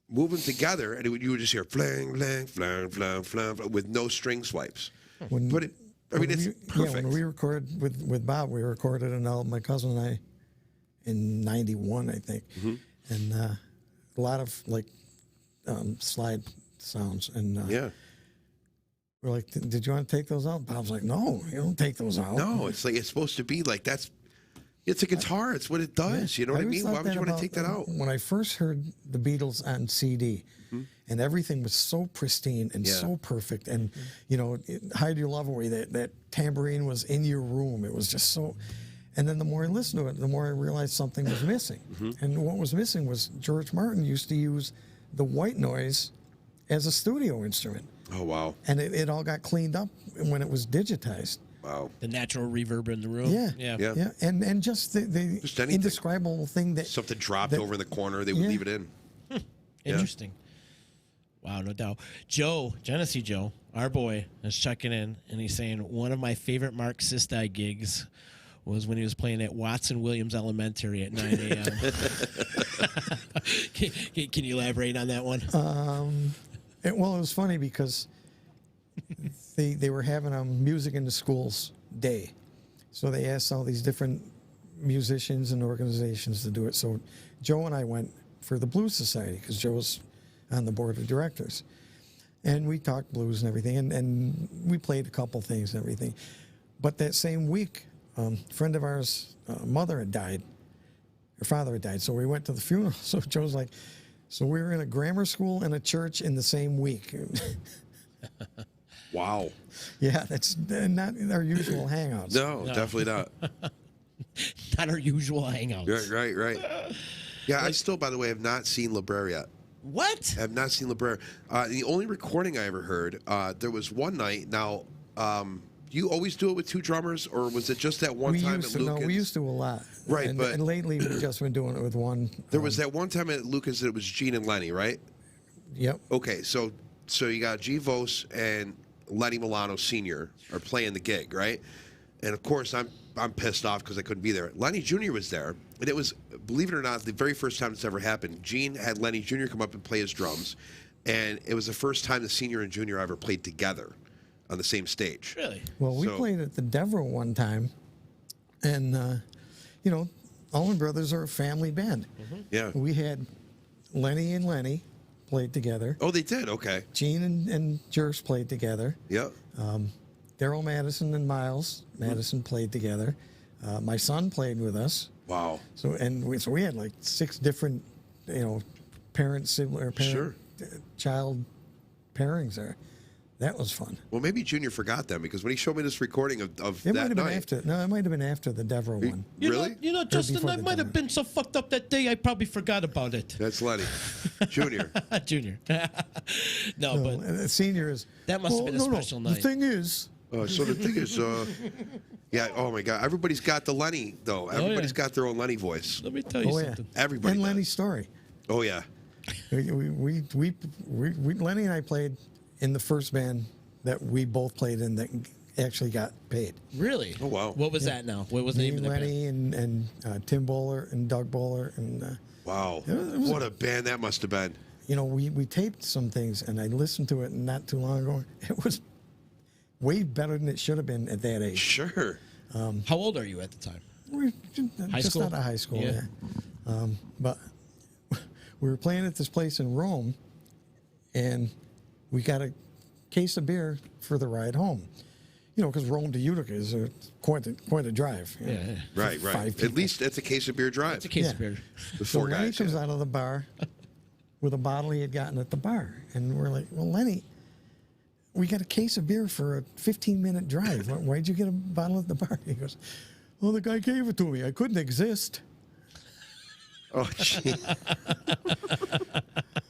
move them together, and you would just hear fling, fling, fling, fling, fling, with no string swipes. But it, I mean, it's perfect. Yeah, when we recorded with Bob, we recorded an album, my cousin and I, in '91, I think, and a lot of like slide sounds, and Yeah. we're like, did you want to take those out? Bob's like, no, you don't take those out. No, it's like it's supposed to be like that's. It's a guitar. It's what it does. You know what I always mean? thought Why would you want to take that out? When I first heard the Beatles on CD, and everything was so pristine and so perfect, and you know, Hide Your Love Away, that tambourine was in your room. It was just so. And then the more I listened to it, the more I realized something was missing. And what was missing was George Martin used to use the white noise as a studio instrument. Oh wow! And it all got cleaned up when it was digitized. Wow. The natural reverb in the room. Yeah. And just the Just anything. indescribable thing that Something dropped over in the corner, they would leave it in. Interesting. Wow, no doubt. Genesee Joe, our boy, is checking in, and he's saying one of my favorite Mark Sisti gigs was when he was playing at Watson Williams Elementary at 9 a.m. Can you elaborate on that one? it was funny because they were having a music in the schools day, so they asked all these different musicians and organizations to do it. So Joe and I went for the Blues Society because Joe was on the board of directors, and we talked blues and everything, and we played a couple things and everything. But that same week, a friend of ours' mother had died. Her father had died, so we went to the funeral. So Joe's like, so we were in a grammar school and a church in the same week. Wow. Yeah, that's not our usual hangouts. No, definitely not. Not our usual hangouts. Right. Yeah, I still, by the way, have not seen La Brea yet. What? I have not seen La Brea. The only recording I ever heard, there was one night. Now, you always do it with two drummers, or was it just that one time at Lucas? No, we used to a lot. Right, and, but and lately we've just been doing it with one. There was that one time at Lucas that it was Gene and Lenny, right? Yep. Okay, so you got G. Vos and Lenny Milano Sr. are playing the gig, right? And of course, I'm pissed off because I couldn't be there. Lenny Jr. was there, and it was, believe it or not, the very first time it's ever happened. Gene had Lenny Jr. come up and play his drums, and it was the first time the senior and junior ever played together on the same stage. Really? Well, we played at the Devereux one time, and you know, Allman Brothers are a family band. Yeah. We had Lenny and Lenny played together. Oh, they did? Okay. Gene and Jers played together. Yep. Daryl Madison and Miles Madison played together. My son played with us. Wow. So we had like 6 different, you know, child pairings there. That was fun. Well, maybe Junior forgot them because when he showed me this recording of It that might have been night, after. No, it might have been after the Devereux one. Really? You know, Justin, before I the might have dinner. been so fucked up that day, I probably forgot about it. That's Lenny. Junior. Junior. no, No, but and the senior is. that must have been a special The night. thing is, So the thing is, yeah, oh my God, everybody's got the Lenny, though. Everybody's got their own Lenny voice. Let me tell you oh yeah, something. Everybody and does. Lenny's story. Oh, yeah. We Lenny and I played in the first band that we both played in that actually got paid. Really? Oh, wow. What was that now? What was the Me, name of that band? Lenny, and Tim Bowler and Doug Bowler and Wow. It was What a band that must have been. you know we taped some things and I listened to it not too long ago. It was way better than it should have been at that age. Sure. How old are you at the time? We're High just school? out of high school, Yeah. yeah. But we were playing at this place in Rome, and we got a case of beer for the ride home. You know, because Rome to Utica is quite a drive. you know. Yeah. Right. 5 At people. least that's a case of beer drive. It's a case Yeah. of beer. With So 4 Lenny guys. comes yeah. out of the bar with a bottle he had gotten at the bar, and we're like, "Well, Lenny, we got a case of beer for a 15-minute drive. Why'd you get a bottle at the bar?" He goes, "Well, the guy gave it to me. I couldn't exist." Oh, gee.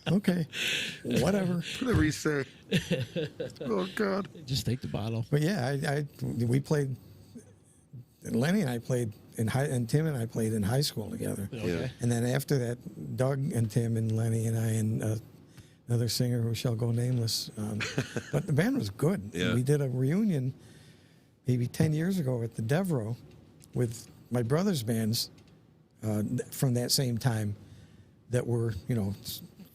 Okay, whatever. Whatever you say. Oh, God. Just take the bottle. But yeah, we played. Lenny and I played and Tim and I played in high school together. Okay. And then after that, Doug and Tim and Lenny and I and another singer who shall go nameless. But the band was good. Yeah. We did a reunion maybe 10 years ago at the Devereaux with my brother's bands from that same time that were,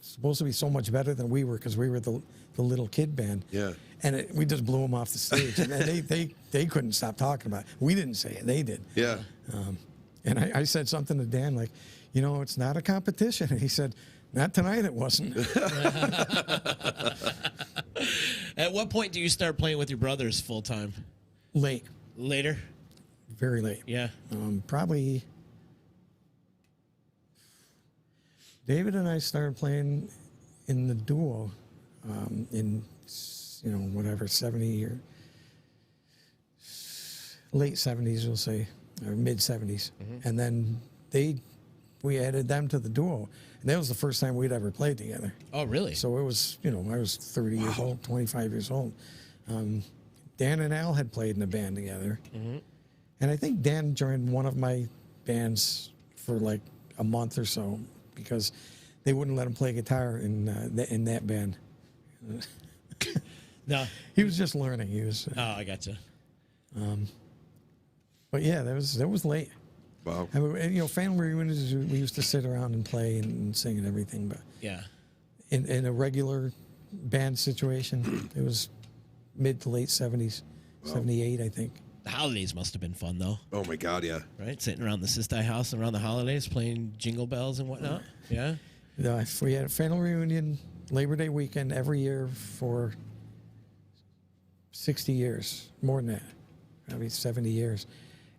supposed to be so much better than we were because we were the little kid band. Yeah. And we just blew them off the stage. And they couldn't stop talking about it. We didn't say it. They did. Yeah. And I said something to Dan like, it's not a competition. And he said, not tonight it wasn't. At what point do you start playing with your brothers full time? Late. Later? Very late. Yeah. Probably David and I started playing in the duo in, 70 or late 70s, we'll say, or mid 70s. Mm-hmm. And then we added them to the duo. And that was the first time we'd ever played together. Oh, really? So it was, I was 30 years old, 25 years old. Dan and Al had played in a band together. Mm-hmm. And I think Dan joined one of my bands for like a month or so because they wouldn't let him play guitar in that band. No. He was just learning. He was. Oh, I gotcha. But yeah, that was late. Wow. I mean, family reunions, we used to sit around and play and sing and everything. But Yeah. in a regular band situation, it was mid to late 70s, 78, I think. The holidays must have been fun, though, Oh my God. Yeah. right? Sitting around the Sisti house around the holidays, playing jingle bells and whatnot. Yeah. We had a family reunion Labor Day weekend every year for 60 years, more than that, probably 70 years.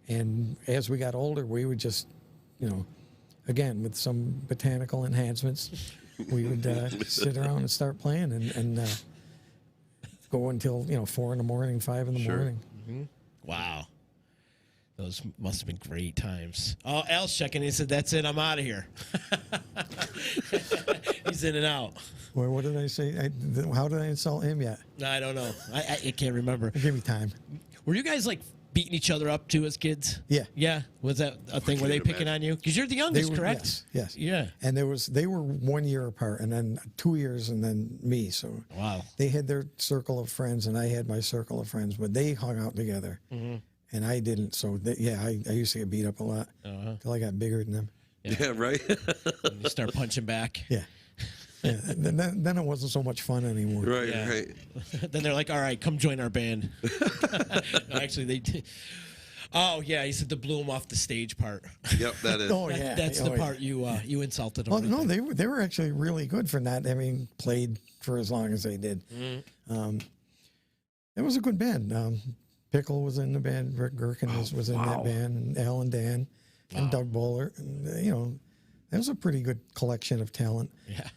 And as we got older, we would just, again, with some botanical enhancements, we would sit around and start playing and go until, 4 in the morning, 5 in the Sure. morning. Wow. Those must have been great times. Oh, Al's checking. He said, "That's it. I'm out of here." He's in and out. Or what did I say? How did I insult him yet? I don't know. I can't remember. Give me time. Were you guys like beating each other up too as kids? Yeah. Yeah. Was that a thing? Were they can't picking imagine. on you? Because you're the youngest, correct? Yes. Yeah. And they were 1 year apart, and then 2 years, and then me. So Wow. they had their circle of friends, and I had my circle of friends, but they hung out together, and I didn't. So I used to get beat up a lot until I got bigger than them. Yeah. Right. And you start punching back. Yeah. Yeah. Then it wasn't so much fun anymore. Right. Yeah. Right. Then they're like, "All right, come join our band." No, actually, they did. Oh yeah, he said the blew him off the stage part. Yep. That is. Oh yeah. That's Oh, the yeah. part you insulted them. Well, with. no, they were actually really good for not having played for as long as they did. It was a good band. Pickle was in the band. Rick Gherkin was in that band, and Al and Dan, and Doug Bowler. And, that was a pretty good collection of talent. Yeah.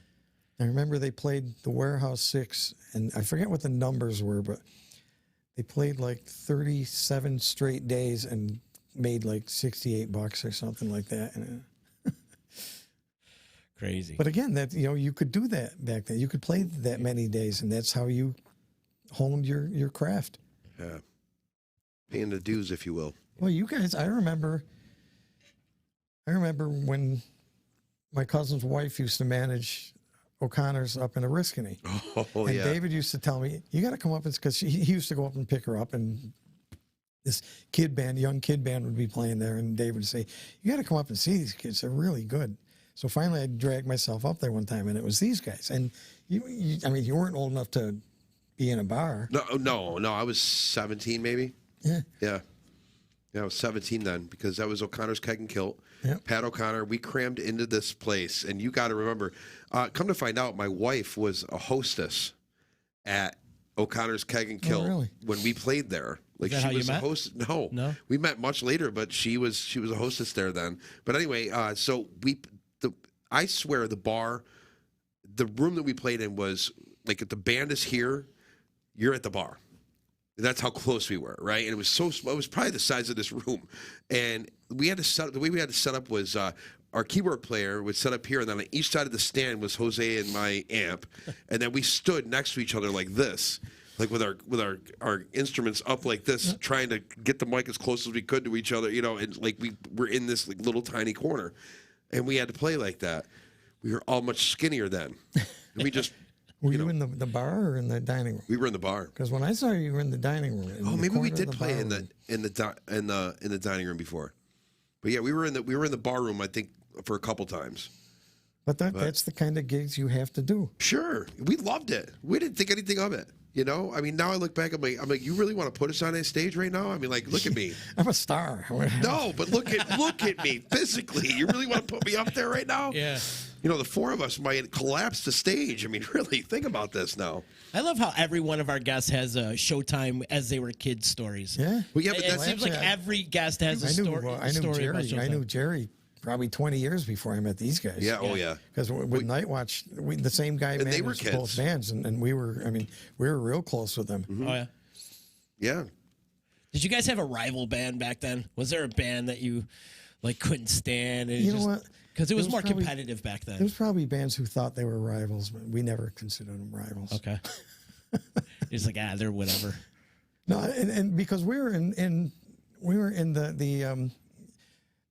I remember they played the Warehouse 6, and I forget what the numbers were, but they played like 37 straight days and made like $68 or something like that. And, Crazy. but again, that you could do that back then. You could play that many days, and that's how you honed your craft. Yeah. Paying the dues, if you will. Well, you guys, I remember when my cousin's wife used to manage O'Connor's up in Oriskany. Oh And yeah. David used to tell me, you got to come up, because he used to go up and pick her up, and this young kid band would be playing there, and David would say, you got to come up and see these kids. They're really good. So finally I dragged myself up there one time, and it was these guys. And you weren't old enough to be in a bar. No. I was 17 maybe. Yeah. Yeah. Yeah, I was 17 then, because that was O'Connor's Keg and Kilt. Yep. Pat O'Connor, we crammed into this place. And you got to remember, come to find out, my wife was a hostess at O'Connor's Keg and Kilt really? when we played there. Like, that she how you was a met? host. No, No? we met much later, but she was a hostess there then. But anyway, so I swear the room that we played in was like, if the band is here, you're at the bar. That's how close we were, right? And it was so small. It was probably the size of this room. And we had to set up, the way we had to set up was our keyboard player would set up here, and then on each side of the stand was Jose and my amp. And then we stood next to each other like this. like with our instruments up like this, trying to get the mic as close as we could to each other, you know, and like we were in this like little tiny corner, and we had to play like that. We were all much skinnier then, and we just. Were you in the bar or in the dining room? We were in the bar. Because when I saw you, you were in the dining room. Oh, maybe we did play in the dining room before. But yeah, we were in the bar room, I think, for a couple times. But that's the kind of gigs you have to do. Sure, we loved it. We didn't think anything of it. You know, I mean, now I look back, I'm like, you really want to put us on a stage right now? I mean, like, look at me. I'm a star. No, but look at me physically. You really want to put me up there right now? Yeah. You know, the four of us might collapse the stage. I mean, really, think about this now. I love how every one of our guests has a Showtime as they were kids stories. Yeah. Well, yeah, but It seems like every guest has a story. I knew story about Jerry. I Showtime. knew Jerry probably 20 years before I met these guys. Yeah, oh yeah. Because with Night Watch, the same guy they were managed kids. both bands, and we were real close with them. Oh yeah. Yeah. Did you guys have a rival band back then? Was there a band that you like couldn't stand? And You know what? Because it was more probably- competitive back then. There was probably bands who thought they were rivals, but we never considered them rivals. Okay. It's like they're whatever. No, and because we were in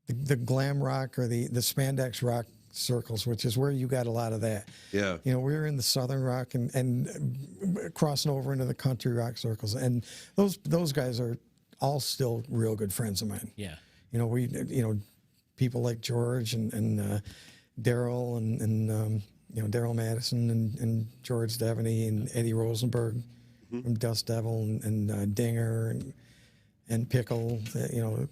the glam rock or the spandex rock circles, which is where you got a lot of that. Yeah. You know, we were in the southern rock and crossing over into the country rock circles, and those guys are all still real good friends of mine. Yeah. You know, people like George and Daryl and Daryl Madison and George Devaney and Eddie Rosenberg from Dust Devil and Dinger and Pickle. You know,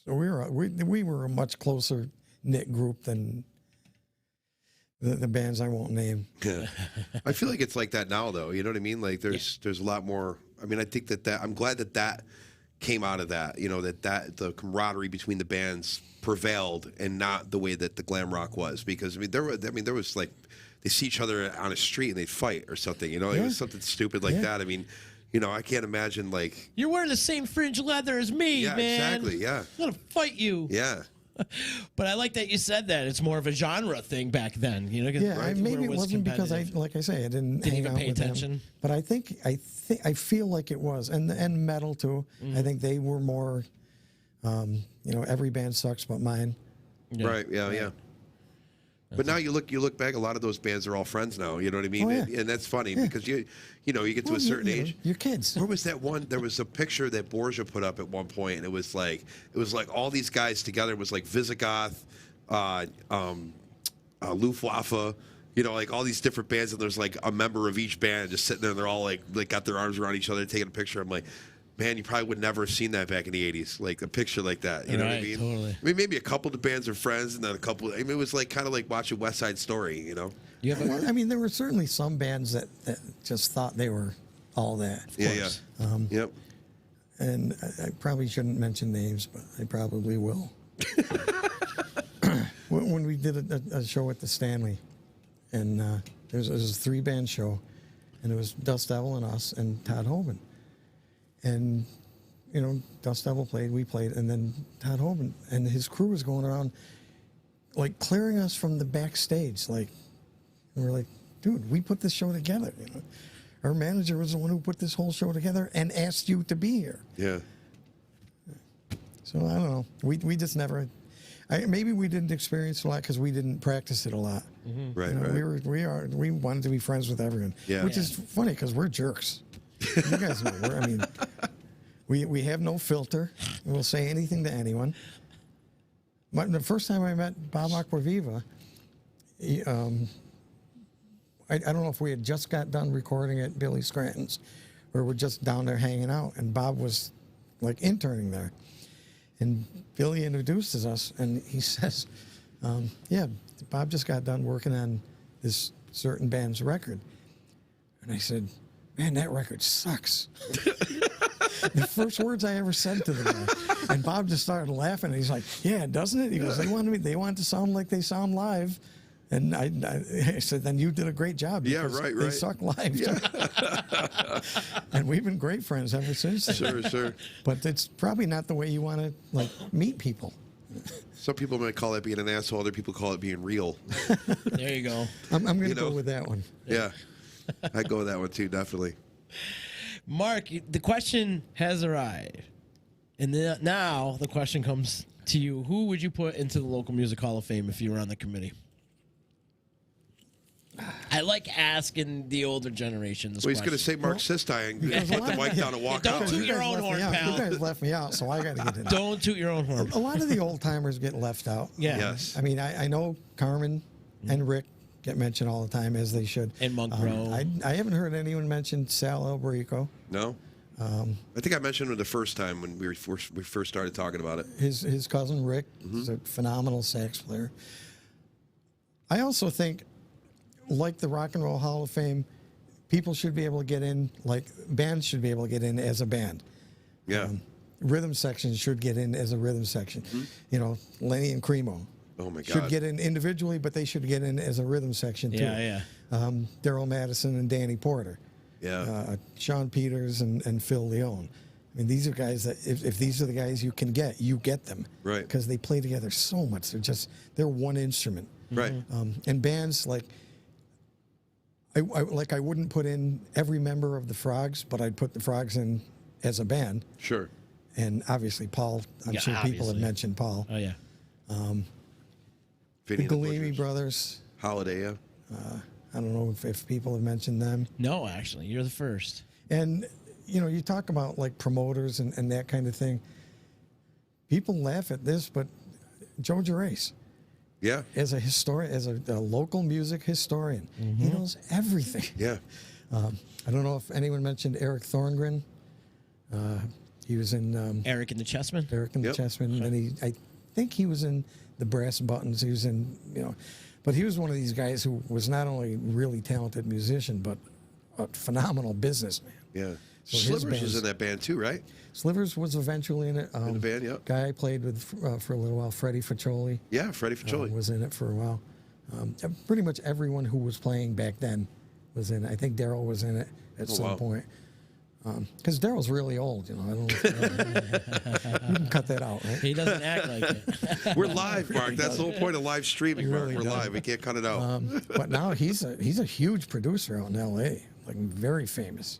so we were a much closer knit group than the bands I won't name. Yeah. I feel like it's like that now, though. You know what I mean? Like there's a lot more. I mean, I think that I'm glad that came out of that. You know, that the camaraderie between the bands prevailed and not the way that the glam rock was. Because there was like they see each other on a street and they'd fight or something. You know, it was something stupid like that. I mean, you know, I can't imagine like You're wearing the same fringe leather as me, yeah, man. exactly, yeah, I'm gonna fight you. yeah. But I like that you said that. It's more of a genre thing back then. You know, 'cause Yeah, right, maybe where it wasn't because competitive. like I say, I didn't hang even out pay with attention. them. But I feel like it was, and metal too. I think they were more. Every band sucks but mine. Yeah. Right, yeah. But now you look back, a lot of those bands are all friends now. You know what I mean? Oh, yeah. And that's funny because you get to a certain age. You're kids. Where was that one? There was a picture that Borgia put up at one point, and it was like all these guys together. It was like Visigoth, Luftwaffe, you know, like all these different bands, and there's like a member of each band just sitting there. And they're all like got their arms around each other, taking a picture. I'm like, man, you probably would never have seen that back in the '80s, like a picture like that. You know what I Right, mean? totally. I mean, maybe a couple of the bands are friends, and then a couple. I mean, it was like kind of like watching West Side Story, you know? You have a, I mean, there were certainly some bands that just thought they were all that. Yeah. Yep. And I probably shouldn't mention names, but I probably will. When we did a show at the Stanley, and it was a 3-band show, and it was Dust Devil and us and Todd Hoban. And, you know, Dust Devil played, we played, and then Todd Hoban and his crew was going around, like, clearing us from the backstage. Like, and we're like, dude, we put this show together, you know. Our manager was the one who put this whole show together and asked you to be here. Yeah. So I don't know. We just never. Maybe we didn't experience a lot because we didn't practice it a lot. Right. You know, Right. we wanted to be friends with everyone. Yeah. Which is funny because we're jerks. You guys know. We have no filter. We'll say anything to anyone. But the first time I met Bob Aquaviva, I don't know if we had just got done recording at Billy Scranton's, or we're just down there hanging out, and Bob was like interning there. And Billy introduces us, and he says, yeah, Bob just got done working on this certain band's record. And I said, man, that record sucks. The first words I ever said to the guy. And Bob just started laughing, and he's like, yeah, doesn't it? He goes, they want to sound like they sound live. And I said, then you did a great job. Yeah, because right. They suck live. Yeah. And we've been great friends ever since. Sure. But it's probably not the way you want to like meet people. Some people might call it being an asshole. Other people call it being real. there you go. I'm going to You know? go with that one. Yeah. I'd go with that one too, definitely. Mark, the question has arrived. And now the question comes to you. Who would you put into the local music hall of fame if you were on the committee? I like asking the older generation this Well, he's question. going to say Mark Sisti and because put the mic down and walk Don't out. toot your own horn, You pal. guys left me out, so I got to get in. Don't toot your own horn. A lot of the old timers get left out. Yeah. Yes. I mean, I know Carmen and Rick get mentioned all the time, as they should. And Monk Row. I haven't heard anyone mention Sal Alberico. No? I think I mentioned him the first time when we first started talking about it. His cousin Rick is a phenomenal sax player. I also think, like the Rock and Roll Hall of Fame, people should be able to get in, like bands should be able to get in as a band. Yeah. Rhythm sections should get in as a rhythm section. You know, Lenny and Cremo Oh, my God. should get in individually, but they should get in as a rhythm section too. Yeah. Daryl Madison and Danny Porter. Yeah. Sean Peters and Phil Leone. I mean, these are guys that if these are the guys you can get, you get them. Right. Because they play together so much. They're one instrument. Right. And bands like, I wouldn't put in every member of the Frogs, but I'd put the Frogs in as a band. Sure. And obviously Paul, I'm Yeah, sure people have obviously. mentioned Paul. Oh, yeah. The Vinny and the Galimi Butchers. brothers. Holiday, yeah. I don't know if people have mentioned them. No, actually, you're the first. And, you know, you talk about like promoters and that kind of thing. People laugh at this, but Joe Gerace, Yeah. as a historian, as a local music historian, he knows everything. Yeah. I don't know if anyone mentioned Eric Thorngren. He was in Eric and the Chessmen. Eric and Yep. the Chessmen, and I think he was in the Brass Buttons. He was in, but he was one of these guys who was not only a really talented musician, but a phenomenal businessman. Yeah. So his Slivers was band's- in that band too, right? Slivers was eventually in it. In the band, yep. Guy I played with for a little while, Freddie Faccioli, Yeah, Freddie Faccioli. was in it for a while. Pretty much everyone who was playing back then was in it. I think Daryl was in it at some wow. point. Because Daryl's really old, I don't know if you can cut that out, right? He doesn't act like it. We're live, Mark. That's the whole point of live streaming, Mark. really We're does. live. We can't cut it out. But now he's a huge producer out in L.A., like very famous.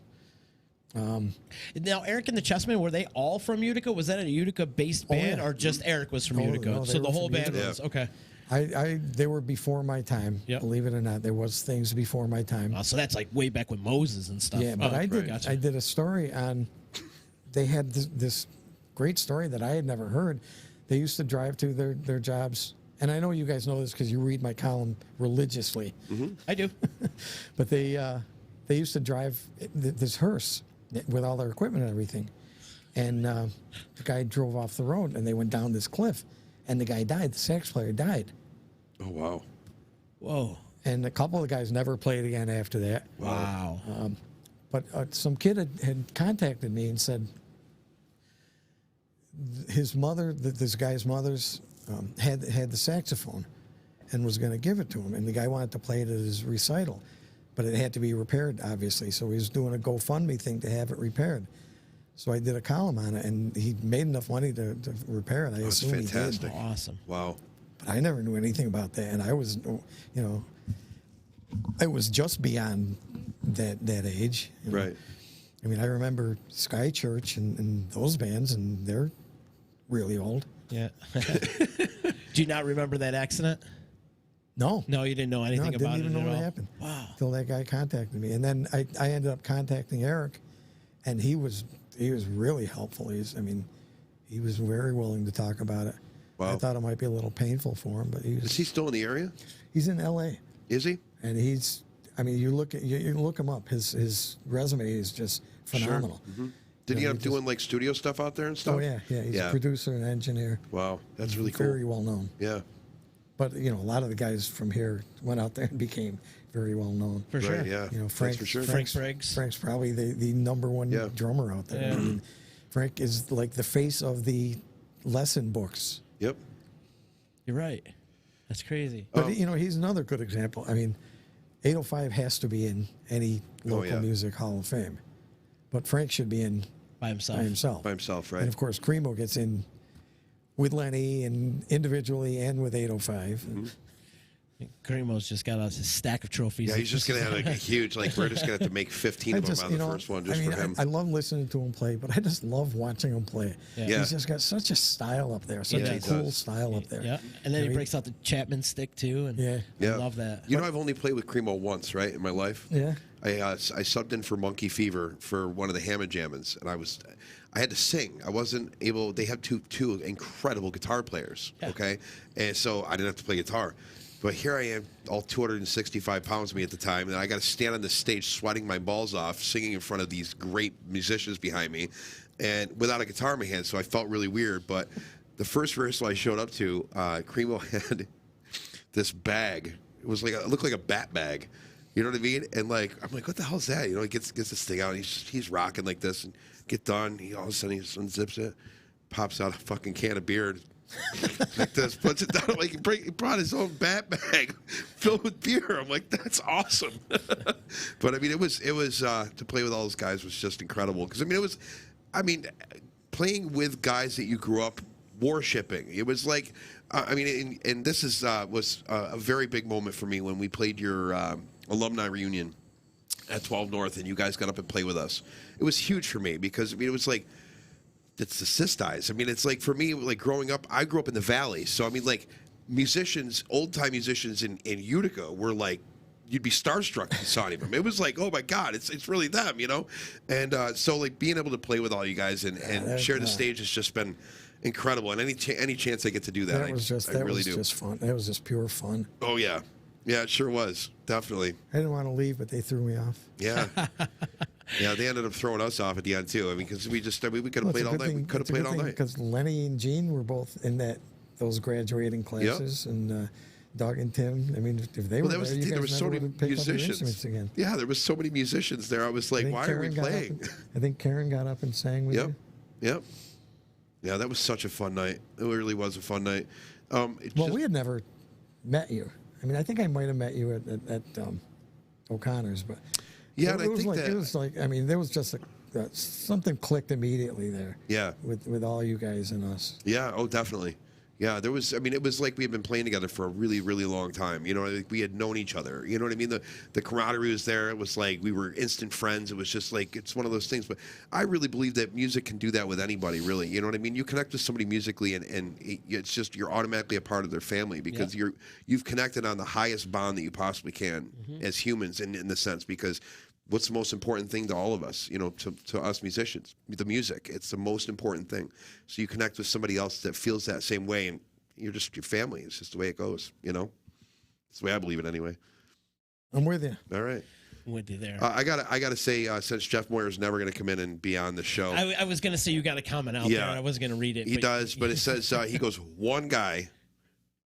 Now, Eric and the Chessmen, were they all from Utica? Was that a Utica-based band, yeah. or just Eric was from No, Utica? no, they So were the whole from band Utica. was okay. They were before my time. Yep. Believe it or not, there was things before my time. So that's like way back with Moses and stuff. Yeah, but Oh, I did. gotcha. I did a story on. They had this great story that I had never heard. They used to drive to their jobs, and I know you guys know this because you read my column religiously. I do. But they used to drive this hearse with all their equipment and everything, and the guy drove off the road, and they went down this cliff, and the guy died. The sax player died, Oh, wow. Whoa. and a couple of guys never played again after that. Wow. But some kid had contacted me and said his mother, this guy's mother's, had the saxophone and was going to give it to him. And the guy wanted to play it at his recital, but it had to be repaired, obviously. So he was doing a GoFundMe thing to have it repaired. So I did a column on it, and he made enough money to repair it. I That's assume fantastic. he did. Awesome. Wow. But I never knew anything about that. And I was, I was just beyond that age. Right. I mean, I remember Sky Church and those bands, and they're really old. Yeah. Do you not remember that accident? No. No, you didn't know anything I about didn't even it know at what all. happened. Wow. Till that guy contacted me. And then I ended up contacting Eric, and he was really helpful. He was very willing to talk about it. Wow. I thought it might be a little painful for him, but Is he still in the area? he's in L.A. Is he? and you look him up. His resume is just phenomenal. Sure. Did he end up doing like studio stuff out there and stuff? Oh yeah. He's a producer and engineer. Wow, that's really cool. Very well known. Yeah. But a lot of the guys from here went out there and became very well known. For sure. Right, yeah. Frank That's for sure. Frank Briggs. Frank's probably the number one Yeah. drummer out there. Yeah. I mean, Frank is like the face of the lesson books. Yep. You're right. That's crazy. But he's another good example. I mean, 805 has to be in any local yeah. music hall of fame, but Frank should be in By himself. by himself. By himself, right? And of course, Cremo gets in with Lenny and individually and with 805. Grimo's just got a stack of trophies. Yeah, he's just gonna have like a huge. Like we're just gonna have to make 15 of them on the first one just for him. I love listening to him play, but I just love watching him play. Yeah. He's just got such a style up there, such a cool style up there. Yeah, and then he breaks out the Chapman stick too, and I love that. You know, I've only played with Cremo once, right, in my life. Yeah. I subbed in for Monkey Fever for one of the Hammond Jammins, and I had to sing. I wasn't able. They have two incredible guitar players. Yeah. Okay, and so I didn't have to play guitar. But here I am, all 265 pounds of me at the time, and I got to stand on the stage sweating my balls off, singing in front of these great musicians behind me, and without a guitar in my hand, so I felt really weird. But the first rehearsal I showed up to, Cremo had this bag. It looked like a bat bag. You know what I mean? And like, I'm like, what the hell's that? You know, he gets this thing out, and he's rocking like this, and get done. All of a sudden, he unzips it, pops out a fucking can of beer. Like this, puts it down. Like he brought his own bat bag filled with beer. I'm like, that's awesome. But I mean, it was to play with all those guys was just incredible because playing with guys that you grew up worshiping. It was like, and this was a very big moment for me when we played your alumni reunion at 12 North, and you guys got up and played with us. It was huge for me because it was like. It's the Sistis. I mean, it's like for me, like growing up, I grew up in the Valley. So, I mean, like musicians, old-time musicians in Utica were like, you'd be starstruck if you saw any of them. It was like, oh, my God, it's really them, you know? And so, like, being able to play with all you guys and share the stage has just been incredible. And any chance I get to do that, I really do. That was just fun. That was just pure fun. Oh, yeah. Yeah, it sure was. Definitely. I didn't want to leave, but they threw me off. Yeah. Yeah, they ended up throwing us off at the end too. I mean, because we could have played all night. We could have played all night. Because Lenny and Gene were both in those graduating classes, and Doug and Tim. I mean, if they were there, you guys so many picked up your musicians instruments again. Yeah, there was so many musicians there. I was like, why are we playing? I think Karen got up and sang with you. Yep. Yeah, that was such a fun night. It really was a fun night. We had never met you. I mean, I think I might have met you at O'Connor's, but. Yeah, it was like I mean, there was just something clicked immediately there. Yeah, with all you guys and us. Yeah, oh, definitely. Yeah, there was. I mean, it was like we had been playing together for a really, really long time. You know, like we had known each other. You know what I mean? The camaraderie was there. It was like we were instant friends. It was just like it's one of those things. But I really believe that music can do that with anybody. Really, you know what I mean? You connect with somebody musically, and it's just you're automatically a part of their family because you've connected on the highest bond that you possibly can as humans in the sense because. What's the most important thing to all of us, you know, to us musicians? The music. It's the most important thing. So you connect with somebody else that feels that same way, and you're just your family. It's just the way it goes, you know? It's the way I believe it anyway. I'm with you. All right. I'm with you there. I gotta say, since Jeff Moyer's never going to come in and be on the show. I was going to say you got a comment out there. I was going to read it. He does, but it says, he goes, one guy,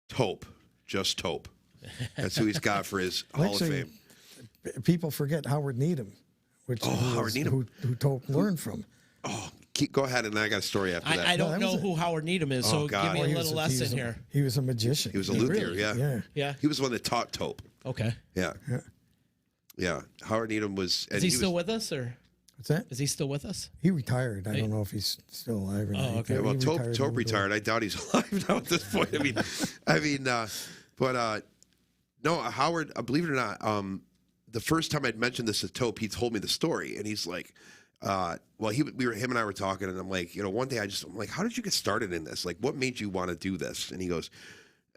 Tope, just Tope. That's who he's got for his Hall of Fame. People forget Howard Needham, Howard Needham, who Tope learned from. Oh, go ahead, and I got a story after that. I don't know who Howard Needham is, so give me a little lesson here. He was a magician. He was a luthier, yeah. He was the one that taught Tope. Okay. Yeah. Howard Needham was. Is he still with us, or? What's that? Is he still with us? He retired. I don't know if he's still alive or not. Oh, okay. Well, Tope retired. I doubt he's alive now at this point. No, Howard. Believe it or not, the first time I'd mentioned this to Tope, he told me the story, and he's like, him and I were talking, and I'm like, you know, one day I'm like, how did you get started in this? Like, what made you want to do this? And he goes,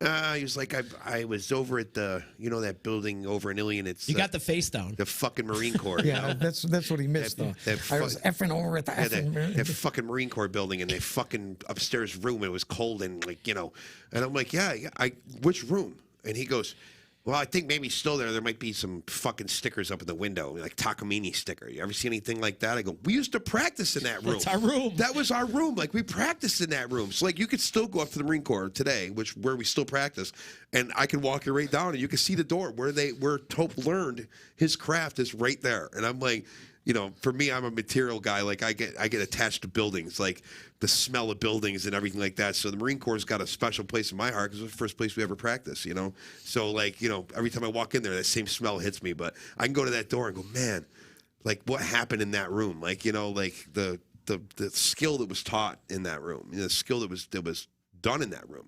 he was like, I was over at that building over in Ilion. It's you got the face down. The fucking Marine Corps. Yeah, that's what he missed though. I was effing over at the that fucking Marine Corps building, and they fucking upstairs room. It was cold and and I'm like, which room? And he goes, well, I think maybe still there might be some fucking stickers up in the window, like Takamine sticker. You ever see anything like that? I go, we used to practice in that room. That's our room. That was our room. Like, we practiced in that room. So, like, you could still go up to the Marine Corps today, where we still practice, and I could walk you right down, and you could see the door where Tope learned his craft is right there. And I'm like, for me, I'm a material guy. Like, I get attached to buildings, like the smell of buildings and everything like that. So the Marine Corps has got a special place in my heart because it was the first place we ever practiced, So, like, every time I walk in there, that same smell hits me. But I can go to that door and go, man, like, what happened in that room? Like, like the skill that was taught in that room, the skill that was done in that room,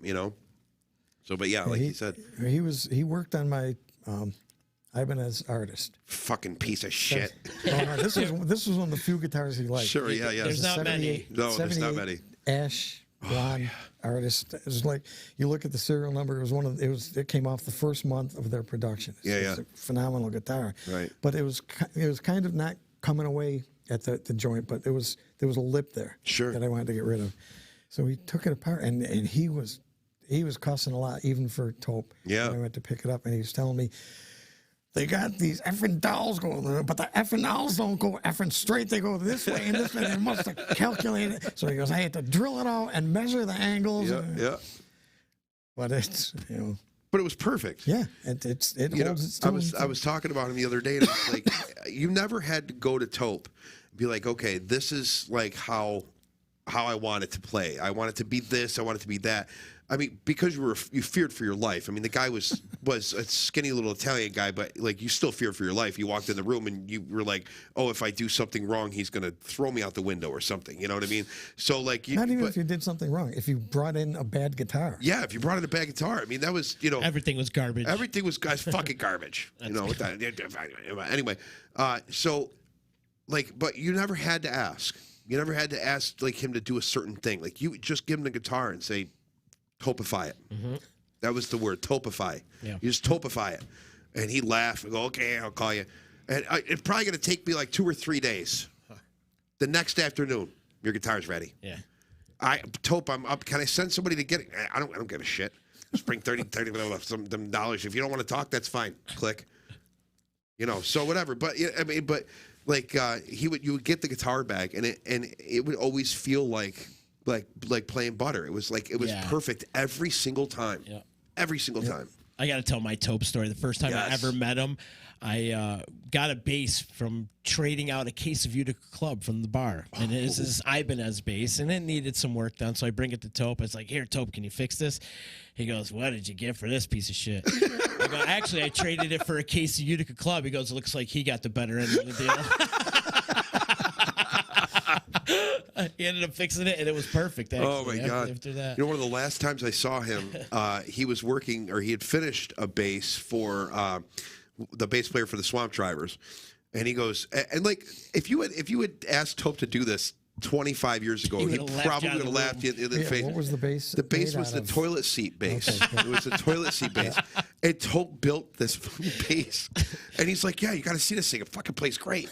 So, but yeah, like you said, he worked on my Ibanez Artist. fucking piece of shit. Oh, no, this was one of the few guitars he liked. Sure, yeah. There's not many. No, there's not many. Ash blonde Artist. It was like, you look at the serial number. It was it came off the first month of their production. It's a phenomenal guitar. Right. But it was kind of not coming away at the joint, but there was a lip there. Sure. That I wanted to get rid of. So we took it apart, and he was cussing a lot, even for Taupe. Yeah. And I went to pick it up, and he was telling me, they got these effing dolls going there, but the effing dolls don't go effing straight. They go this way and this way. They must have calculated it. So he goes, I had to drill it out and measure the angles. Yeah. But it's, But it was perfect. Yeah, it holds its I was talking about him the other day, and it's like, you never had to go to Taupe and be like, okay, this is like how I want it to play. I want it to be this. I want it to be that. I mean, because you feared for your life. I mean, the guy was a skinny little Italian guy, but like you still feared for your life. You walked in the room and you were like, "Oh, if I do something wrong, he's gonna throw me out the window or something." You know what I mean? So like, not even if you did something wrong. If you brought in a bad guitar. Yeah, if you brought in a bad guitar, I mean, that was everything was garbage. Everything was fucking garbage. Anyway, so like, but you never had to ask. You never had to ask like him to do a certain thing. Like you just give him the guitar and say, Taupify it. Mm-hmm. That was the word, taupify. Yeah. You just taupify it. And he'd laugh and go, okay, I'll call you. And it's probably going to take me like 2 or 3 days. The next afternoon, your guitar's ready. Yeah. Taupe, I'm up. Can I send somebody to get it? I don't give a shit. Just bring 30 some dollars. If you don't want to talk, that's fine. Click. So whatever. But I mean, like you would get the guitar back, and it would always feel like playing butter. It was perfect every single time. Yeah. Every single time. I got to tell my Taupe story. The first time I ever met him, I got a bass from trading out a case of Utica Club from the bar. And it was this Ibanez bass, and it needed some work done. So I bring it to Taupe. It's like, here, Taupe, can you fix this? He goes, what did you get for this piece of shit? I go, actually, I traded it for a case of Utica Club. He goes, it looks like he got the better end of the deal. He ended up fixing it, and it was perfect. Actually, oh my God! After that, one of the last times I saw him, he was working, or he had finished a bass for the bass player for the Swamp Drivers, and he goes, and like if you had asked Taupe to do this 25 years ago, he probably would have laughed you in the face. What was the bass? The bass was the toilet seat bass. Okay. It was the toilet seat bass. Yeah. And Taupe built this fucking bass, and he's like, "Yeah, you got to see this thing. It fucking plays great."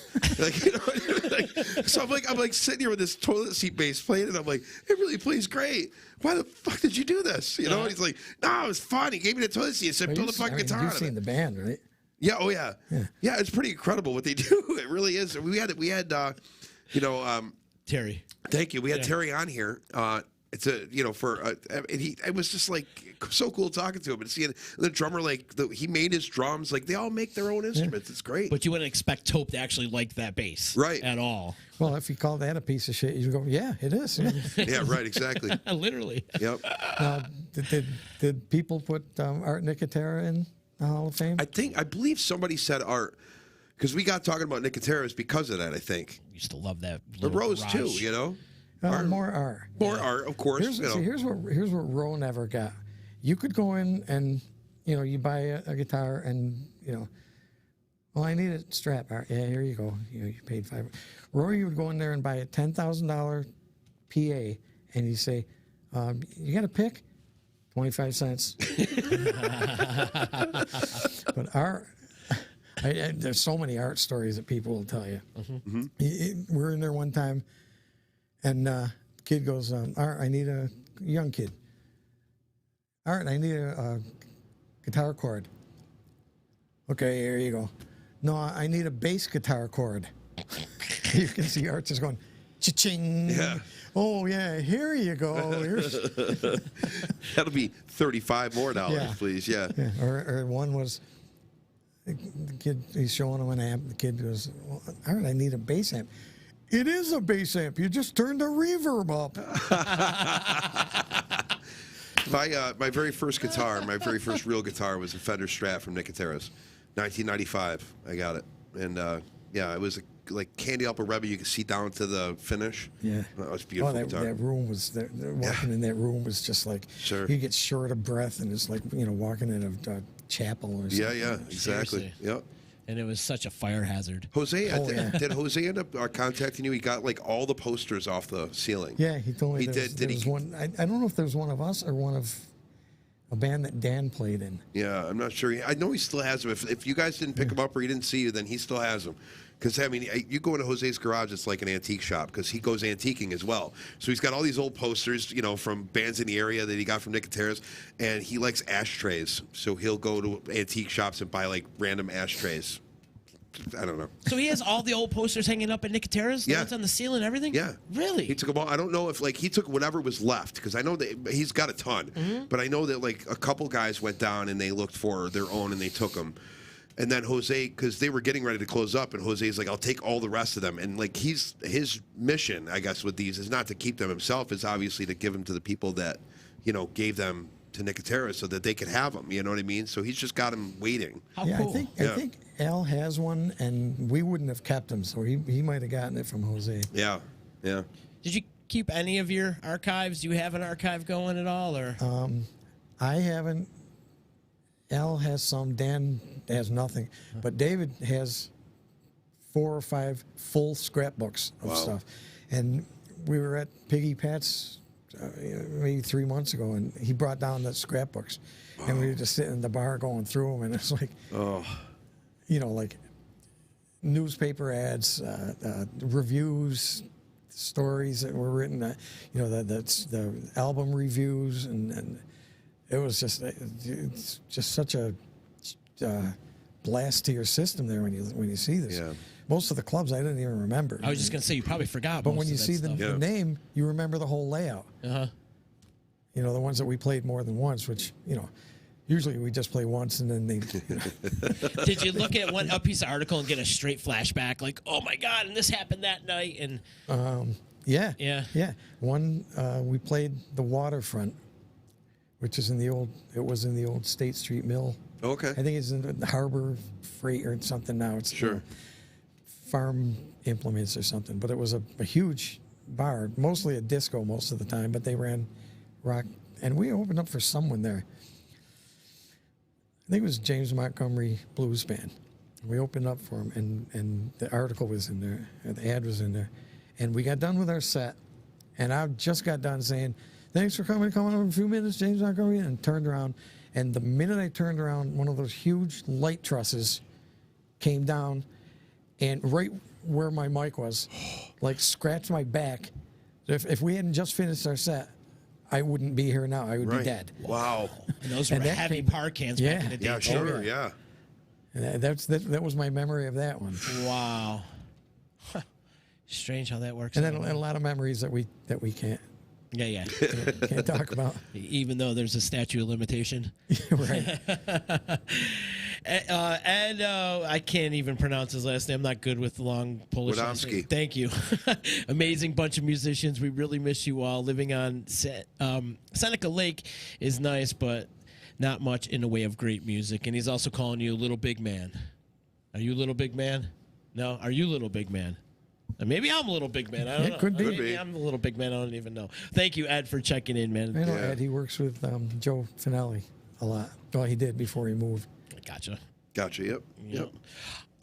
So I'm like sitting here with this toilet seat bass playing, and I'm like, "It really plays great. Why the fuck did you do this?" And he's like, "No, it was fun. He gave me the toilet seat. He said, build a fucking guitar." You've seen the band, right? Yeah. Oh yeah. Yeah. It's pretty incredible what they do. It really is. We had Terry. Thank you. We had Terry on here. It's it was just like so cool talking to him and seeing the drummer, he made his drums, like they all make their own instruments. It's great. But you wouldn't expect Taupe to actually like that bass. Right. At all. Well, if you call that a piece of shit, you go, yeah, it is. Yeah, right, exactly. Literally. Yep. Now, did people put Art Nicotera in the Hall of Fame? I believe somebody said Art. Because we got talking about Nicoteras because of that, I think. Used to love that. The Rose too, more art. More art, of course. Here's what Ro never got. You could go in and you buy a guitar and well, I need a strap. All right, yeah, here you go. You paid $5. Rory would go in there and buy a $10,000 PA, and he'd say, "You got a pick? 25 cents." But Art. There's so many Art stories that people will tell you. Mm-hmm. We're in there one time, and kid goes, Art, I need a young kid. Art, I need a guitar chord. Okay, here you go. No, I need a bass guitar chord. You can see Art just going, cha-ching. Yeah. Oh, yeah, here you go. That'll be $35 more, please. Yeah. Or one was... The kid, he's showing him an amp. The kid goes, well, all right, I need a bass amp. It is a bass amp. You just turned the reverb up. My very first guitar, my very first real guitar was a Fender Strat from Nicoteras. 1995, I got it. And, it was like Candy Apple Rebbe, you could see down to the finish. Yeah. That was beautiful. That room was, walking in that room was just like, Sure. you get short of breath, and it's like, walking in a chapel or something. Yeah, exactly. Seriously. Yep. And it was such a fire hazard. Jose, yeah. did Jose end up contacting you? He got like all the posters off the ceiling. Yeah, he told me He did. there was one. I don't know if there was one of us or one of a band that Dan played in. Yeah, I'm not sure. I know he still has them. If you guys didn't pick them up or he didn't see you, then he still has them. Because, I mean, you go into Jose's garage, it's like an antique shop because he goes antiquing as well. So he's got all these old posters, from bands in the area that he got from Nicoteras, and he likes ashtrays. So he'll go to antique shops and buy, like, random ashtrays. I don't know. So he has all the old posters hanging up at Nicoteras? The Yeah. ones on the ceiling and everything? Yeah. Really? He took them all. I don't know if, he took whatever was left, because I know that he's got a ton. Mm-hmm. But I know that, a couple guys went down and they looked for their own and they took them. And then Jose, because they were getting ready to close up, and Jose's like, I'll take all the rest of them. And, his mission, I guess, with these is not to keep them himself. It's obviously to give them to the people that, gave them to Nicotera so that they could have them. You know what I mean? So he's just got them waiting. How Yeah, cool. I think Al has one, and we wouldn't have kept him, so he might have gotten it from Jose. Yeah, yeah. Did you keep any of your archives? Do you have an archive going at all? Or I haven't. Al has some. Dan has nothing. But David has 4 or 5 full scrapbooks of Wow. stuff. And we were at Piggy Pat's maybe 3 months ago, and he brought down the scrapbooks. And we were just sitting in the bar going through them, and it's like, like newspaper ads, reviews, stories that were written, the album reviews, and it was just it's just such a blast to your system there when you see this. Yeah. Most of the clubs I didn't even remember. I was just going to say, you probably forgot. But most when of you that see stuff. the name, you remember the whole layout. Uh-huh. The ones that we played more than once, which, usually we just play once and then they. Did you look at a piece of article and get a straight flashback, like, oh my God, and this happened that night? And Yeah. Yeah. One, we played the Waterfront, which is it was in the old State Street Mill. Okay. I think it's in the Harbor Freight or something now. It's Sure. Farm Implements or something. But it was a huge bar, mostly a disco most of the time, but they ran rock. And we opened up for someone there. I think it was James Montgomery Blues Band. We opened up for him, and the article was in there, the ad was in there. And we got done with our set, and I just got done saying, thanks for coming up in a few minutes, James Montgomery, and turned around. And the minute I turned around, one of those huge light trusses came down, and right where my mic was, scratched my back. If we hadn't just finished our set, I wouldn't be here now. I would be dead. Wow. And those were And that heavy came- par cans back in the day. Yeah, too. sure. Yeah. And that was my memory of that one. Wow. Huh. Strange how that works. And then out. a lot of memories that we can't Yeah. talk about. Even though there's a statute of limitation. Right. And I can't even pronounce his last name. I'm not good with long Polish last Wadomski. name. Thank you. Amazing bunch of musicians. We really miss you all. Living on Seneca Lake is nice, but not much in the way of great music. And he's also calling you Little Big Man. Are you Little Big Man? No? Are you Little Big Man? Maybe I'm a little big man. I don't know. Could be. Maybe I'm a little big man. I don't even know. Thank you, Ed, for checking in, man. I know Yeah. Ed, he works with Joe Finelli a lot. Well, he did before he moved. Gotcha. Gotcha. Yep. Yep.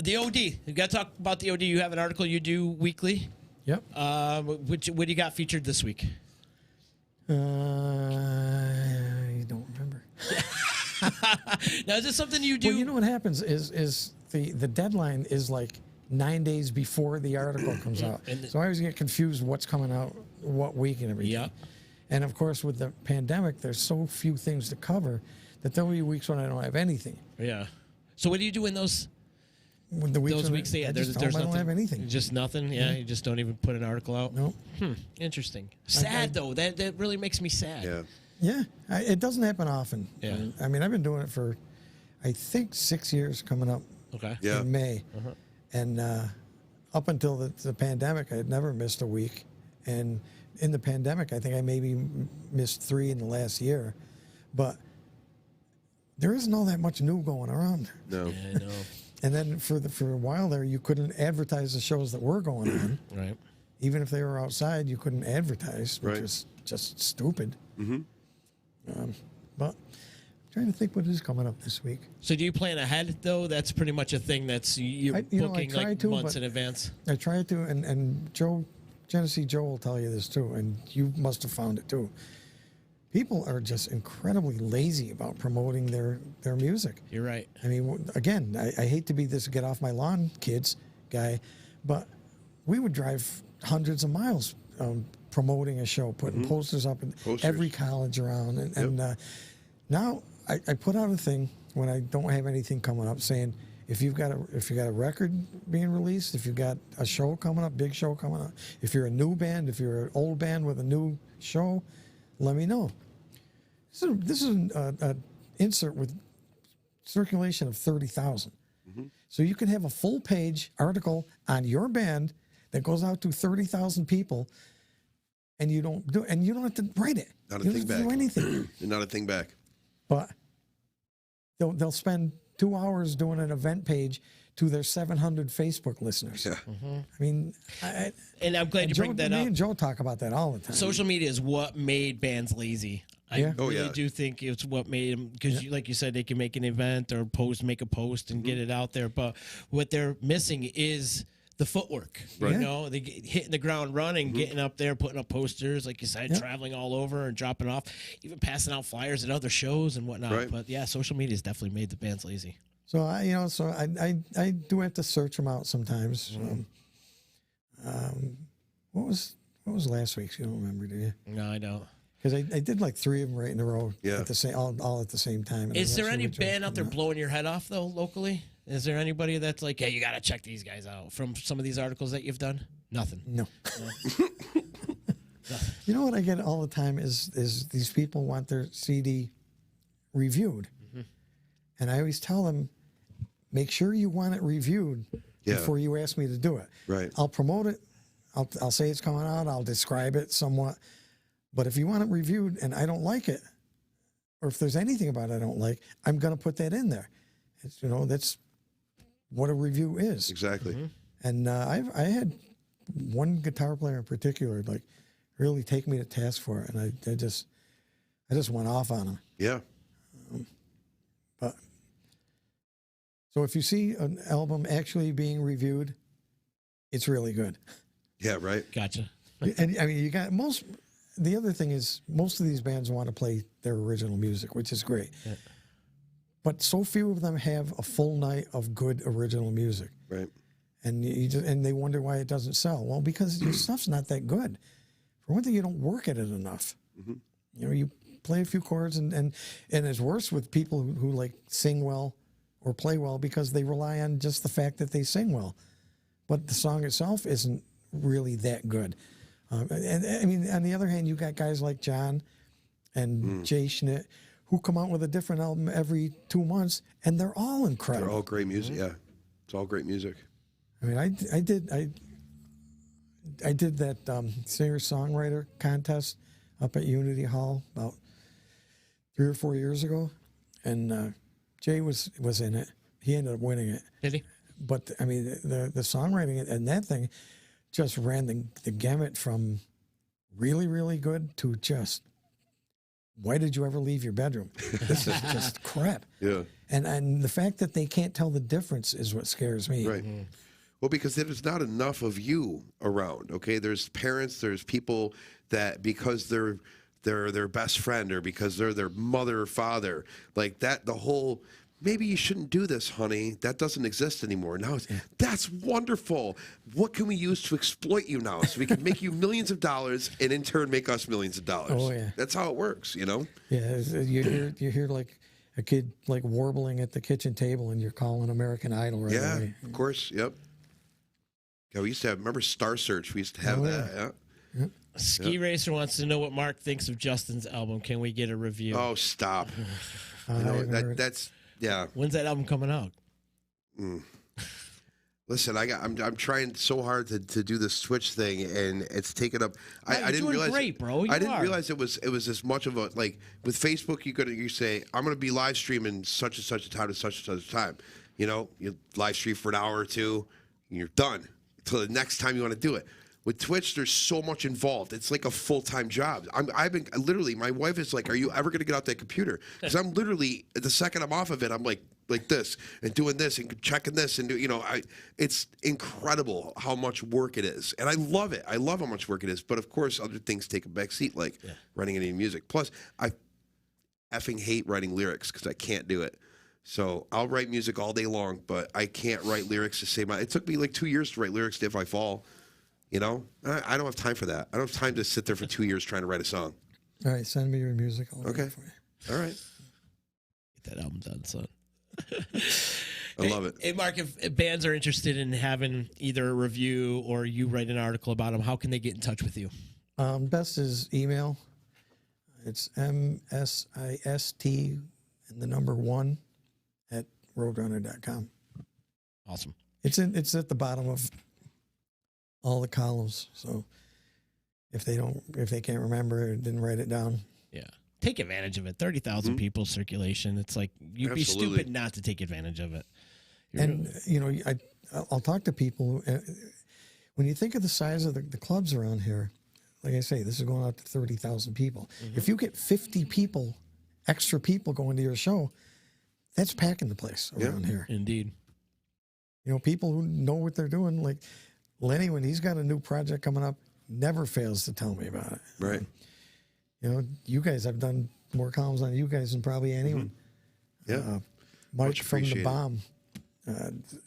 The OD. You got to talk about the OD. You have an article you do weekly. Yep. What do you got featured this week? I don't remember. Now, is this something you do? Well, you know what happens is the deadline is 9 days before the article comes out. So I always get confused what's coming out what week and everything. Yeah. And of course, with the pandemic, there's so few things to cover that there'll be weeks when I don't have anything. Yeah. So what do you do in those When the weeks those when weeks? Yeah, I there's just tell them I nothing. don't have anything. Just nothing. Yeah, you just don't even put an article out. No. Interesting. Sad though. That really makes me sad. Yeah. Yeah, it doesn't happen often. Yeah. I mean, I've been doing it for, I think, 6 years coming up Okay. Yeah. in May. And up until the pandemic, I had never missed a week. And in the pandemic, I think I maybe missed 3 in the last year. But there isn't all that much new going around. No. Yeah, I know. And then for a while there, you couldn't advertise the shows that were going on. Right. Even if they were outside, you couldn't advertise, which Right. is just stupid. But I'm trying to think what is coming up this week. So do you plan ahead though? That's pretty much a thing that's you're booking try like to, months but in advance. I try to, and Genesee Joe will tell you this too, and you must have found it too. People are just incredibly lazy about promoting their music. You're right. I mean, again, I hate to be this get off my lawn kids guy, but we would drive hundreds of miles promoting a show, putting posters up in every college around. And now I put out a thing when I don't have anything coming up saying, if you've got a record being released, if you've got a show coming up, big show coming up, if you're a new band, if you're an old band with a new show, let me know. This is an insert with circulation of 30,000. So you can have a full page article on your band that goes out to 30,000 people, and you don't have to write it. Not a you thing don't have to do back. anything. Not a thing back. But they'll spend 2 hours doing an event page to their 700 Facebook listeners. Yeah. I mean, And I'm glad you bring that me up. and Joe talk about that all the time. Social media is what made bands lazy. I Yeah. Oh, really yeah. do think it's what made them, because like you said, they can make an event or make a post and get it out there. But what they're missing is the footwork. Right. You know, they get hitting the ground running, getting up there, putting up posters, like you said, traveling all over and dropping off, even passing out flyers at other shows and whatnot. Right. But yeah, social media has definitely made the bands lazy. So I do have to search them out sometimes. What was last week's? You don't remember, do you? No, I don't. Because I did like 3 of them right in a row. Yeah. At the same, all at the same time. and Is I'm there not sure any which one's band out there coming blowing your head off though locally? Is there anybody that's like, hey, you got to check these guys out from some of these articles that you've done? Nothing. No. You know what I get all the time is these people want their CD reviewed, and I always tell them, make sure you want it reviewed before you ask me to do it. Right. I'll promote it. I'll say it's coming out. I'll describe it somewhat. But if you want it reviewed and I don't like it, or if there's anything about it I don't like, I'm going to put that in there. It's, that's what a review is. Exactly. And I had one guitar player in particular, like, really take me to task for it, and I just went off on him. Yeah. But so if you see an album actually being reviewed, it's really good. Yeah. Right. Gotcha. And I mean, you got most. The other thing is, most of these bands want to play their original music, which is great. Yeah. But so few of them have a full night of good original music. Right. And and they wonder why it doesn't sell. Well, because your stuff's not that good. For one thing, you don't work at it enough. You play a few chords, and it's worse with people who like sing well or play well because they rely on just the fact that they sing well. But the song itself isn't really that good. And I mean, on the other hand, you got guys like John and Jay Schnitt who come out with a different album every 2 months, and they're all incredible. They're all great music. Yeah. It's all great music. I mean, I did that singer-songwriter contest up at Unity Hall about 3 or 4 years ago, and Jay was in it. He ended up winning it. Did he? But I mean, the songwriting and that thing just ran the gamut from really, really good to just, why did you ever leave your bedroom? This is just crap. Yeah. And the fact that they can't tell the difference is what scares me. Right. Well, because there's not enough of you around. Okay, there's parents, there's people that because they're their best friend or because they're their mother or father, like that. The whole maybe you shouldn't do this, honey. That doesn't exist anymore. Now that's wonderful. What can we use to exploit you now so we can make you millions of dollars and in turn make us millions of dollars? Oh yeah, that's how it works. You know. Yeah, you hear like a kid like warbling at the kitchen table, and you're calling American Idol right away. Of course. Yep. Yeah, we used to have. Remember Star Search? We used to have that. Yeah. Ski Racer wants to know what Mark thinks of Justin's album. Can we get a review? Oh, stop. That's. Yeah. When's that album coming out? Listen, I'm trying so hard to do this Twitch thing, and it's taken up. I didn't realize. Great, bro. I didn't realize it was as much of a like with Facebook. You say I'm going to be live streaming such and such a time to such and such a time. You know, you live stream for an hour or two, and you're done until the next time you want to do it. With Twitch, there's so much involved. It's like a full-time job. I've been literally. My wife is like, "Are you ever going to get off that computer?" Because I'm literally the second I'm off of it, I'm like this and doing this and checking this and it's incredible how much work it is, and I love it. I love how much work it is. But of course, other things take a back seat, like writing any music. Plus, I effing hate writing lyrics because I can't do it. So I'll write music all day long, but I can't write lyrics to save my. It took me like 2 years to write lyrics to If I Fall. You know, I don't have time for that. I don't have time to sit there for 2 years trying to write a song. All right, send me your music. I'll write Okay. it for you. All right. Get that album done, son. I love it. Hey, Mark, if bands are interested in having either a review or you write an article about them, how can they get in touch with you? Best is email. It's MSIST and the number 1 at roadrunner.com. Awesome. It's at the bottom of all the columns. So if they can't remember it, didn't write it down. Yeah. Take advantage of it. 30,000 people circulation. It's like you'd be stupid not to take advantage of it. I'll talk to people. When you think of the size of the clubs around here, like I say, this is going out to 30,000 people. If you get 50 people, extra people going to your show, that's packing the place around here. Indeed. You know, people who know what they're doing, like Lenny, when he's got a new project coming up, never fails to tell me about it. Right. You know, you guys, I've done more columns on you guys than probably anyone. Yeah. Mike from The Bomb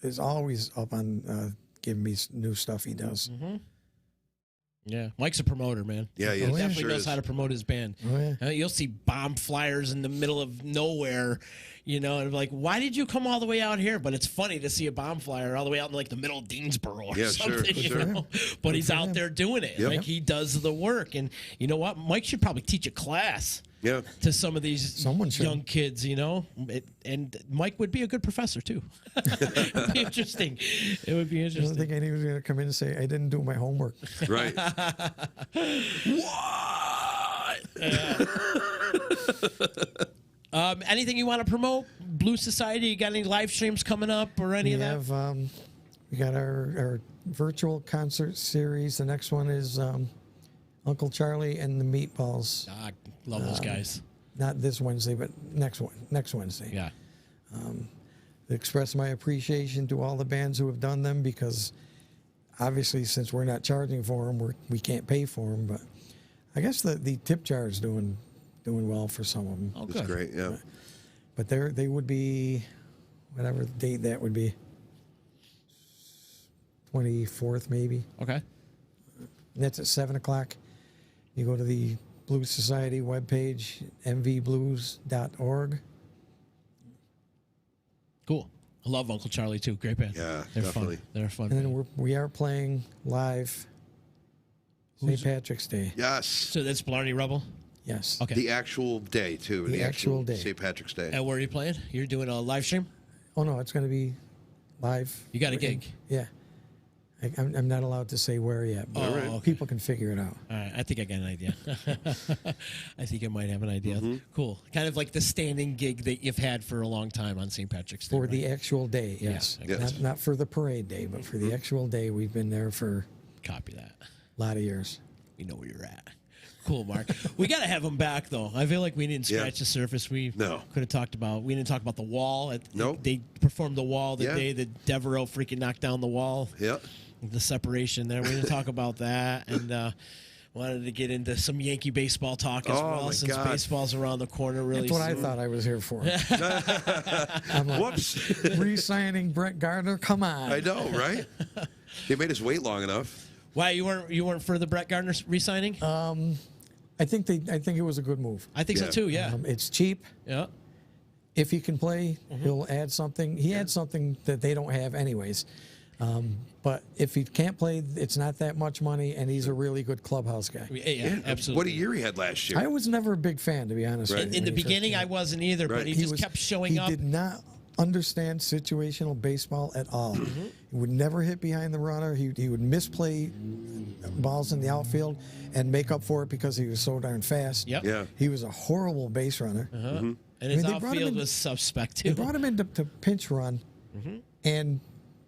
is always up on giving me new stuff he does. Yeah, Mike's a promoter, man. Yeah, he definitely sure knows is. how to promote his band. Oh, yeah. You'll see bomb flyers in the middle of nowhere, and like, why did you come all the way out here? But it's funny to see a bomb flyer all the way out in like the middle of Deansboro or something, sure. But he's out there doing it. Yep. Like he does the work, and you know what? Mike should probably teach a class. Yeah. To some of these Someone should. young kids, and Mike would be a good professor too. It'd be interesting. It would be I don't interesting. think anyone's going to come in and say, I didn't do my homework. Right. Anything you want to promote? Blue Society, you got any live streams coming up or any of that? We got our virtual concert series. The next one is Uncle Charlie and the Meatballs. Ah, love those guys. Not this Wednesday, but next Wednesday. Yeah. Express my appreciation to all the bands who have done them, because obviously since we're not charging for them, we can't pay for them. But I guess the tip jar is doing well for some of them. Oh, That's good. great. Yeah. But they would be, whatever date that would be, 24th maybe. Okay. And that's at 7 o'clock. You go to the Blues Society webpage, mvblues.org. Cool. I love Uncle Charlie too. Great band. Yeah, They're definitely. fun. They're fun. And then we are playing live St. Patrick's Day. Yes. So that's Blarney Rebel. Yes. Okay. The actual day, too. The actual day. St. Patrick's Day. And where are you playing? You're doing a live stream? Oh, no, it's going to be live. You got a gig? Yeah. I'm not allowed to say where yet, but Oh, okay. people can figure it out. All right. I think I got an idea. I think I might have an idea. Cool. Kind of like the standing gig that you've had for a long time on St. Patrick's Day. For right? the actual day, yes. Yeah, Yes. Not for the parade day, but for the actual day. We've been there for Copy that. a lot of years. We know where you're at. Cool, Mark. We got to have him back, though. I feel like we didn't scratch the surface. We could have talked about. We didn't talk about the wall. Nope. They performed the wall the day that Devereaux freaking knocked down the wall. Yep. The separation there. We didn't talk about that, and wanted to get into some Yankee baseball talk as well, my since God. baseball's around the corner really That's what soon. I thought I was here for. I'm like, Whoops. re-signing Brett Gardner? Come on. I know, right? They made us wait long enough. Why you weren't for the Brett Gardner re-signing? I think it was a good move. I think so Yeah. too. Yeah. It's cheap. Yeah. If he can play, he'll add something. He adds something that they don't have anyways. But if he can't play, it's not that much money, and he's a really good clubhouse guy. Yeah, absolutely. What a year he had last year. I was never a big fan, to be honest with you. In the when he first beginning, came. I wasn't either, but Right. he just kept showing up. He did not understand situational baseball at all. He would never hit behind the runner. He would misplay balls in the outfield and make up for it because he was so darn fast. Yep. Yeah. He was a horrible base runner. And his I mean, they brought him outfield in- was suspect They too. brought him in to pinch run, And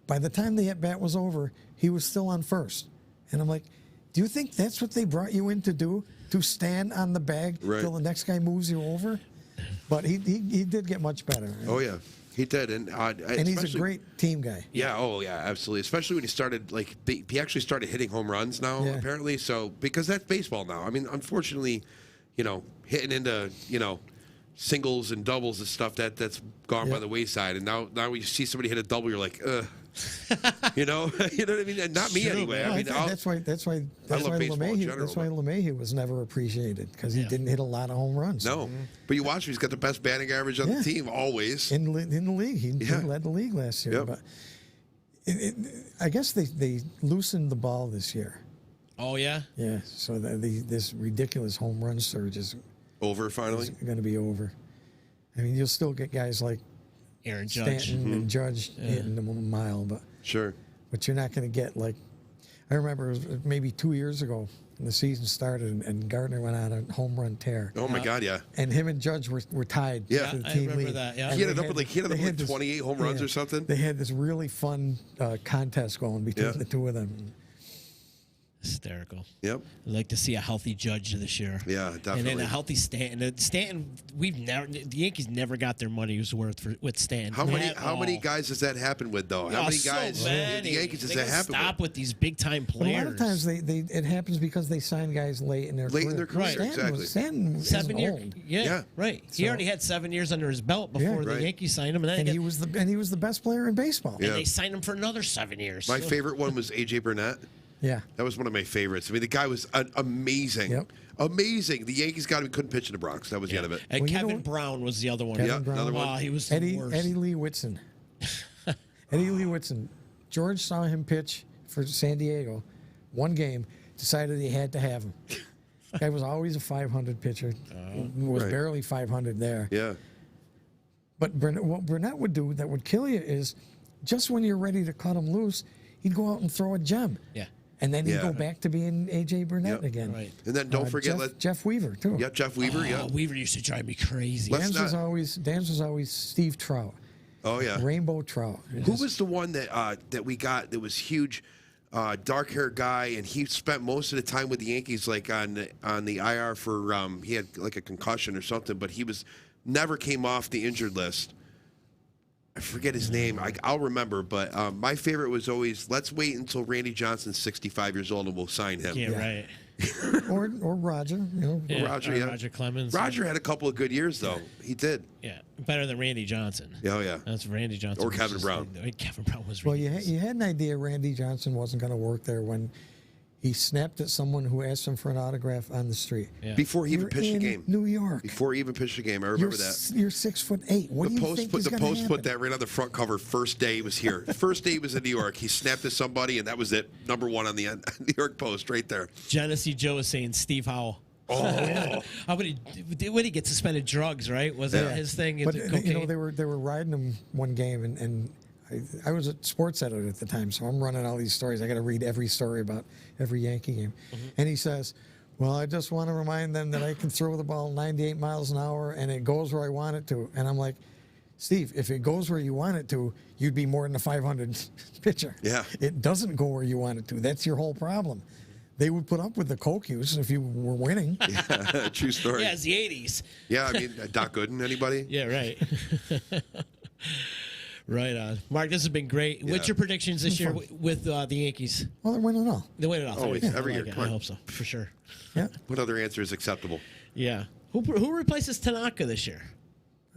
by the time the at-bat was over, he was still on first. And I'm like, do you think that's what they brought you in to do? To stand on the bag till the next guy moves you over? But he did get much better. Oh, yeah. He did. And he's a great team guy. Yeah, oh, yeah, absolutely. Especially when he started, he actually started hitting home runs now, apparently. So, because that's baseball now. I mean, unfortunately, hitting into, singles and doubles and stuff, that's gone by the wayside. And now when you see somebody hit a double, you're like, ugh. you know what I mean? And not me anyway. No, I mean, that's why LeMahieu was never appreciated because he didn't hit a lot of home runs. No, but you watch him; he's got the best batting average on the team always in the league. He led the league last year. But I guess they loosened the ball this year. Oh yeah, yeah. So this ridiculous home run surge is over finally. Going to be over. I mean, you'll still get guys like Aaron Judge. Stanton and Judge hitting them a mile, but you're not going to get like. I remember it was maybe 2 years ago when the season started and Gardner went on a home run tear. Oh my God, yeah! And him and Judge were tied. Yeah, for the team I remember lead. that. Yeah, he ended up with 28 home runs or something. They had this really fun contest going between the two of them. Hysterical. Yep. I'd like to see a healthy Judge this year. Yeah, definitely. And then a healthy Stanton. Stanton, the Yankees never got their money's worth with Stanton. How many guys does that happen with though? How many guys in the Yankees does that happen with? Stop with these big time players. A lot of times it happens because they sign guys late in their career. Right. Exactly. Stanton 7 years. old. Yeah, right. He already had 7 years under his belt before the Yankees signed him, and he was the best player in baseball. And they signed him for another 7 years. My favorite one was AJ Burnett. Yeah. That was one of my favorites. I mean, the guy was amazing. Yep. Amazing. The Yankees got him. He couldn't pitch in the Bronx. That was the end of it. And Kevin Brown was the other one. Kevin Brown. Another one. He was the worst. Eddie Lee Whitson. Eddie Lee Whitson. George saw him pitch for San Diego. One game. Decided he had to have him. Guy was always a 500 pitcher. Was barely 500 there. Yeah. But what Burnett would do that would kill you is just when you're ready to cut him loose, he'd go out and throw a gem. Yeah. And then he'd go back to being A.J. Burnett again. Right. And then don't forget Jeff Weaver, too. Yeah, Jeff Weaver, Weaver used to drive me crazy. Dan's was always Steve Trout. Oh, yeah. Rainbow Trout. Who was the one that we got that was huge, dark-haired guy, and he spent most of the time with the Yankees, like on the IR for, he had like a concussion or something, but he never came off the injured list. I forget his name. I'll remember, but my favorite was always, let's wait until Randy Johnson's 65 years old and we'll sign him. Yeah, right. or Roger. Roger Clemens. Roger had a couple of good years, though. He did. Yeah, better than Randy Johnson. Oh, yeah. That's Randy Johnson. Or Kevin Brown. Kevin Brown was really you had an idea Randy Johnson wasn't going to work there when he snapped at someone who asked him for an autograph on the street. Yeah. Before he even pitched a game. New York. Before he even pitched a game. I remember that. You're 6'8". What do you think is going to happen? Put that right on the front cover first day he was here. First day he was in New York. He snapped at somebody, and that was it. Number one on the New York Post right there. Genesee Joe is saying Steve Howell. Oh, how about when he get suspended drugs, right? Was that his thing? But they were riding him one game, and I was a sports editor at the time, so I'm running all these stories. I got to read every story about every Yankee game. And he says, well, I just want to remind them that I can throw the ball 98 miles an hour and it goes where I want it to. And I'm like, Steve, if it goes where you want it to, you'd be more than a 500 pitcher. Yeah. It doesn't go where you want it to. That's your whole problem. They would put up with the coke use if you were winning. Yeah, true story. Yeah, it's the 80s. Yeah, I mean, Doc Gooden, anybody? Yeah, right. Right on. Mark, this has been great. Yeah. What's your predictions this year with the Yankees? Well, they're winning all. They win it all. Always, every year. I hope so, for sure. Yeah. What other answer is acceptable? Yeah. Who replaces Tanaka this year?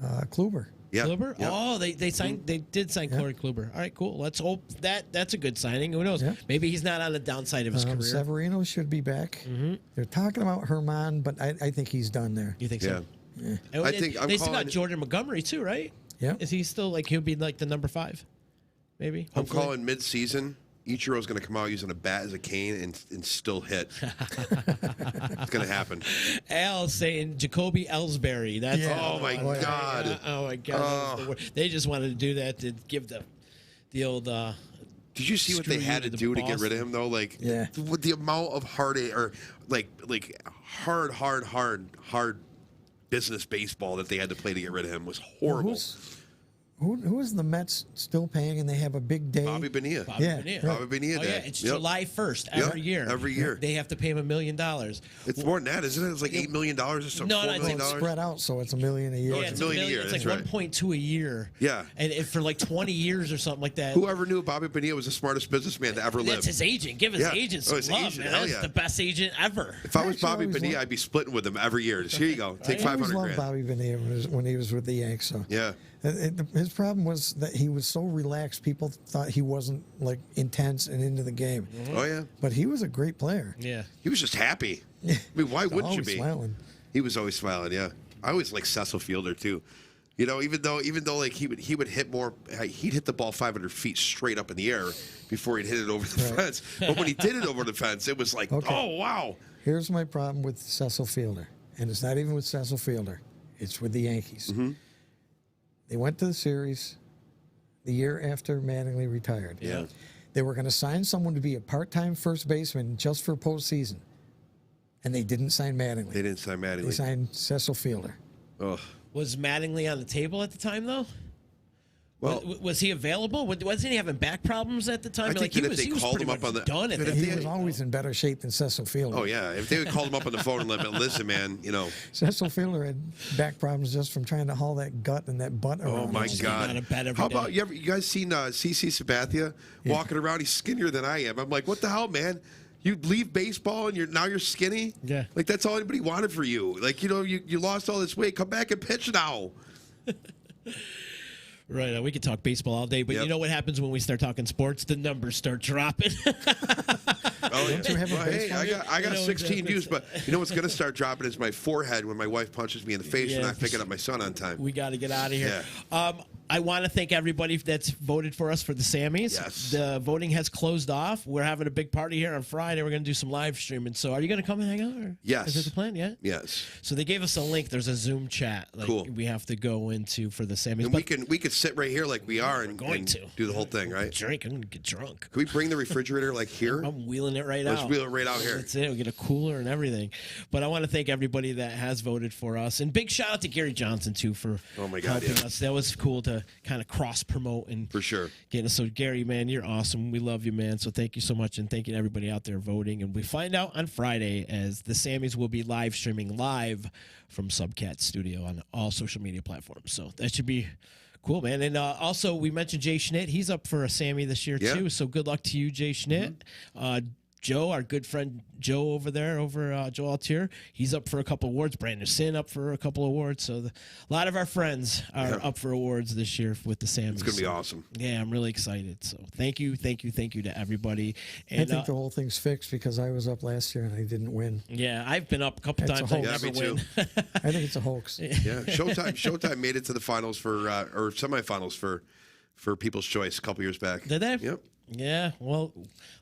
Kluber. Yeah. Kluber? Yep. Oh, they signed. They did sign Corey Kluber. All right, cool. Let's hope that's a good signing. Who knows? Yep. Maybe he's not on the downside of his career. Severino should be back. They're talking about Herman, but I think he's done there. You think so? Yeah. I think they still got Jordan Montgomery too, right? Yeah. Is he still he'll be like the number 5? Maybe. Hopefully. I'm calling mid-season. Ichiro's going to come out using a bat as a cane and still hit. It's going to happen. Al saying Jacoby Ellsbury. That's oh my God. Oh my God. They just wanted to do that to give the old. Did you see what they had to do to get rid of him though? With the amount of hard business baseball that they had to play to get rid of him was horrible. who is the Mets still paying, and they have a big day? Bobby Bonilla. Yeah, Bobby Bonilla Oh, Day. yeah, it's July 1st every year. Every year. They have to pay him $1 million. It's more than that, isn't it? It's like $8 million or something. No, $4 no, million. It's spread out, so it's $1 million a year. Yeah, it's $1 million a year, It's that's like right. 1.2 a year. Yeah. And for like 20 years or something like that. Whoever knew Bobby Bonilla was the smartest businessman to ever live. That's his agent. Give his Yeah. agent Oh, some his love, agent, man. hell That's yeah. the best agent ever. If I was Actually, I Bobby always Bonilla, loved- I'd be splitting with him every year. Just, here you go. Take I always 500 loved grand. Bobby Bonilla when he was with the Yanks. So Yeah. his problem was that he was so relaxed. People thought he wasn't like intense and into the game. Oh, yeah. But he was a great player. Yeah. He was just happy. I mean, why wouldn't you Always be? smiling. He was always smiling, yeah. I always liked Cecil Fielder, too. You know, even though like he would hit more, he'd hit the ball 500 feet straight up in the air before he'd hit it over the fence. But when he did it over the fence, it was like, Okay. oh, wow. Here's my problem with Cecil Fielder, and it's not even with Cecil Fielder. It's with the Yankees. Mm-hmm. They went to the series the year after Mattingly retired. Yeah. They were going to sign someone to be a part-time first baseman just for postseason, and they didn't sign Mattingly. They didn't sign They Mattingly. signed Cecil Fielder. Oh. Was Mattingly on the table at the time, though? Well, Was he available? Wasn't he having back problems at the time? I think he that if they called pretty him up much on the- done at but that if He they- was always in better shape than Cecil Fielder. oh, yeah. If they would call him up on the phone and let him, listen, man, you know. Cecil Fielder had back problems just from trying to haul that gut and that butt around. Oh, my all day. God. out of bed every How day. about, you guys seen CC Sabathia walking around? He's skinnier than I am. I'm like, what the hell, man? You leave baseball and now you're skinny? Yeah. Like, that's all anybody wanted for you. Like, you know, you lost all this weight. Come back and pitch now. Right, we could talk baseball all day, but Yep. you know what happens when we start talking sports? The numbers start dropping. Oh, yeah. Don't you have a Well, hey, baseball I got You know, 16 it's- views, but you know what's going to start dropping is my forehead when my wife punches me in the face for Yeah. not picking up my son on time. We got to get out of here. Yeah. I want to thank everybody that's voted for us for the Sammys. Yes. The voting has closed off. We're having a big party here on Friday. We're going to do some live streaming. So are you going to come and hang out? Or Yes. Is it the plan? Yeah? Yes. So they gave us a link. There's a Zoom chat like Cool. we have to go into for the Sammys. And we could sit right here like we are and, going and to. do the whole thing, right? Drink. I'm going to get drunk. Can we bring the refrigerator like here? I'm wheeling it right Let's out. wheel it right out here. That's it. We get a cooler and everything. But I want to thank everybody that has voted for us. And big shout out to Gary Johnson, too, for Oh, my God, helping yeah. us. That was cool to kind of cross-promote and For sure. getting us. So, Gary, man, you're awesome. We love you, man. So thank you so much. And thank you to everybody out there voting. And we find out on Friday as the Sammys will be live streaming live from Subcat Studio on all social media platforms. So that should be cool, man. And also, we mentioned Jay Schnitt. He's up for a Sammy this year, Yeah. too. So good luck to you, Jay Schnitt. Joe, our good friend Joe over there, Joe Altier, he's up for a couple awards. Brandon Sin up for a couple awards. So a lot of our friends are up for awards this year with the Sammys. It's going to be awesome. Yeah, I'm really excited. So thank you to everybody. I And think the whole thing's fixed because I was up last year and I didn't win. yeah, I've been up a couple It's a times. I hoax. Yeah, never me too. win. I think it's a hoax. Yeah, Showtime made it to the finals or semifinals for People's Choice a couple years back. Did they? Yep. Yeah, well,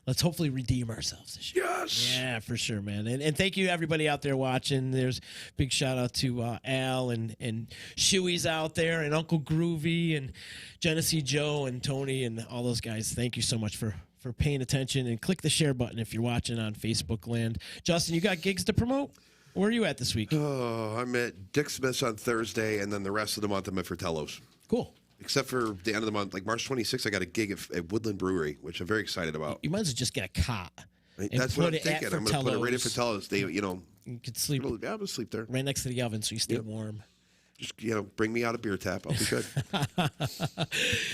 let's hopefully redeem ourselves this year. Yes. Yeah, for sure, man. And thank you to everybody out there watching. There's big shout out to Al and Shuey's out there and Uncle Groovy and Genesee Joe and Tony and all those guys. Thank you so much for paying attention, and click the share button if you're watching on Facebook land. Justin, you got gigs to promote? Where are you at this week? Oh, I'm at Dick Smith's on Thursday, and then the rest of the month I'm at Fratello's. Cool. Except for the end of the month, like March 26th, I got a gig at Woodland Brewery, which I'm very excited about. You might as well just get a cot. And That's what I'm put it at thinking. I'm going to put it right at Fratello's. Fratello's. They, you know, You could sleep I'm going to sleep there. right next to the oven so you stay warm. Just, bring me out a beer tap. I'll be good.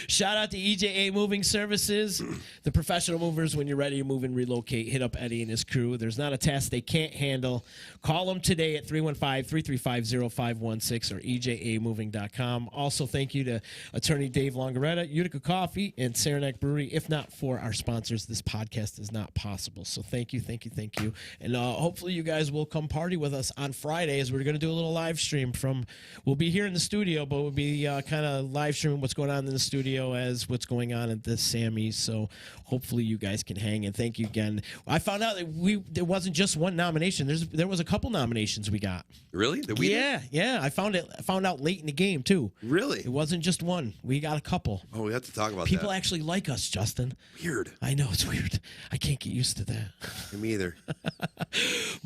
Shout out to EJA Moving Services, the professional movers. When you're ready to move and relocate, hit up Eddie and his crew. There's not a task they can't handle. Call them today at 315-335-0516 or ejamoving.com. Also, thank you to attorney Dave Longaretta, Utica Coffee, and Saranac Brewery. If not for our sponsors, this podcast is not possible. So thank you. And hopefully you guys will come party with us on Friday as we're going to do a little live stream from, we'll be here in the studio, but we'll be kind of live streaming what's going on in the studio as what's going on at the Sammys. So hopefully you guys can hang. And thank you again. I found out that there wasn't just one nomination. There was a couple nominations we got. Really? Did we? Yeah. I found out late in the game too. Really? It wasn't just one. We got a couple. Oh, we have to talk about People that. actually like us, Justin. Weird. I know, it's weird. I can't get used to that. Me either.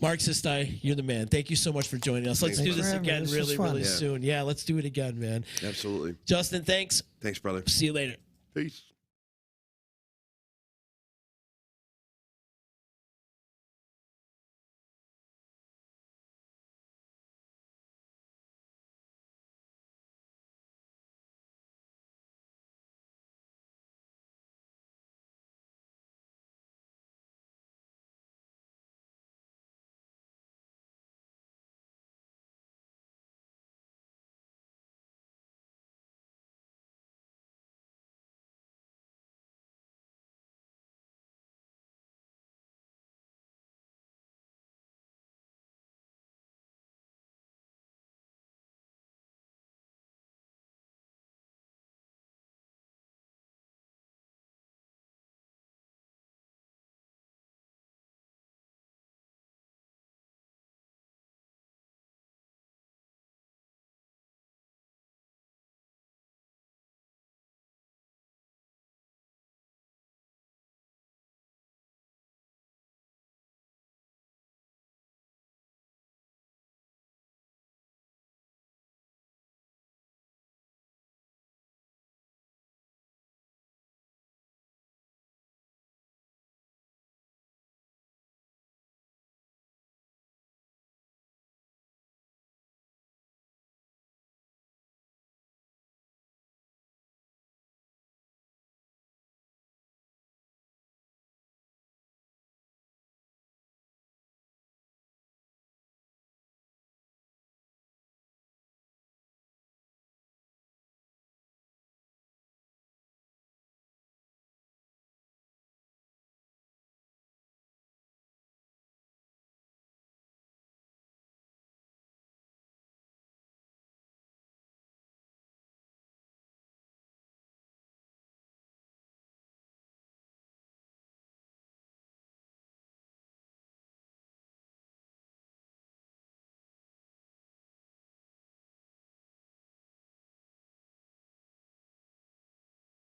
Mark Sisti, you're the man. Thank you so much for joining us. Let's Thanks do for this having me. again This was really, fun. really Yeah. soon. Yeah, let's do it again, man. Absolutely. Justin, thanks. Thanks, brother. See you later. Peace.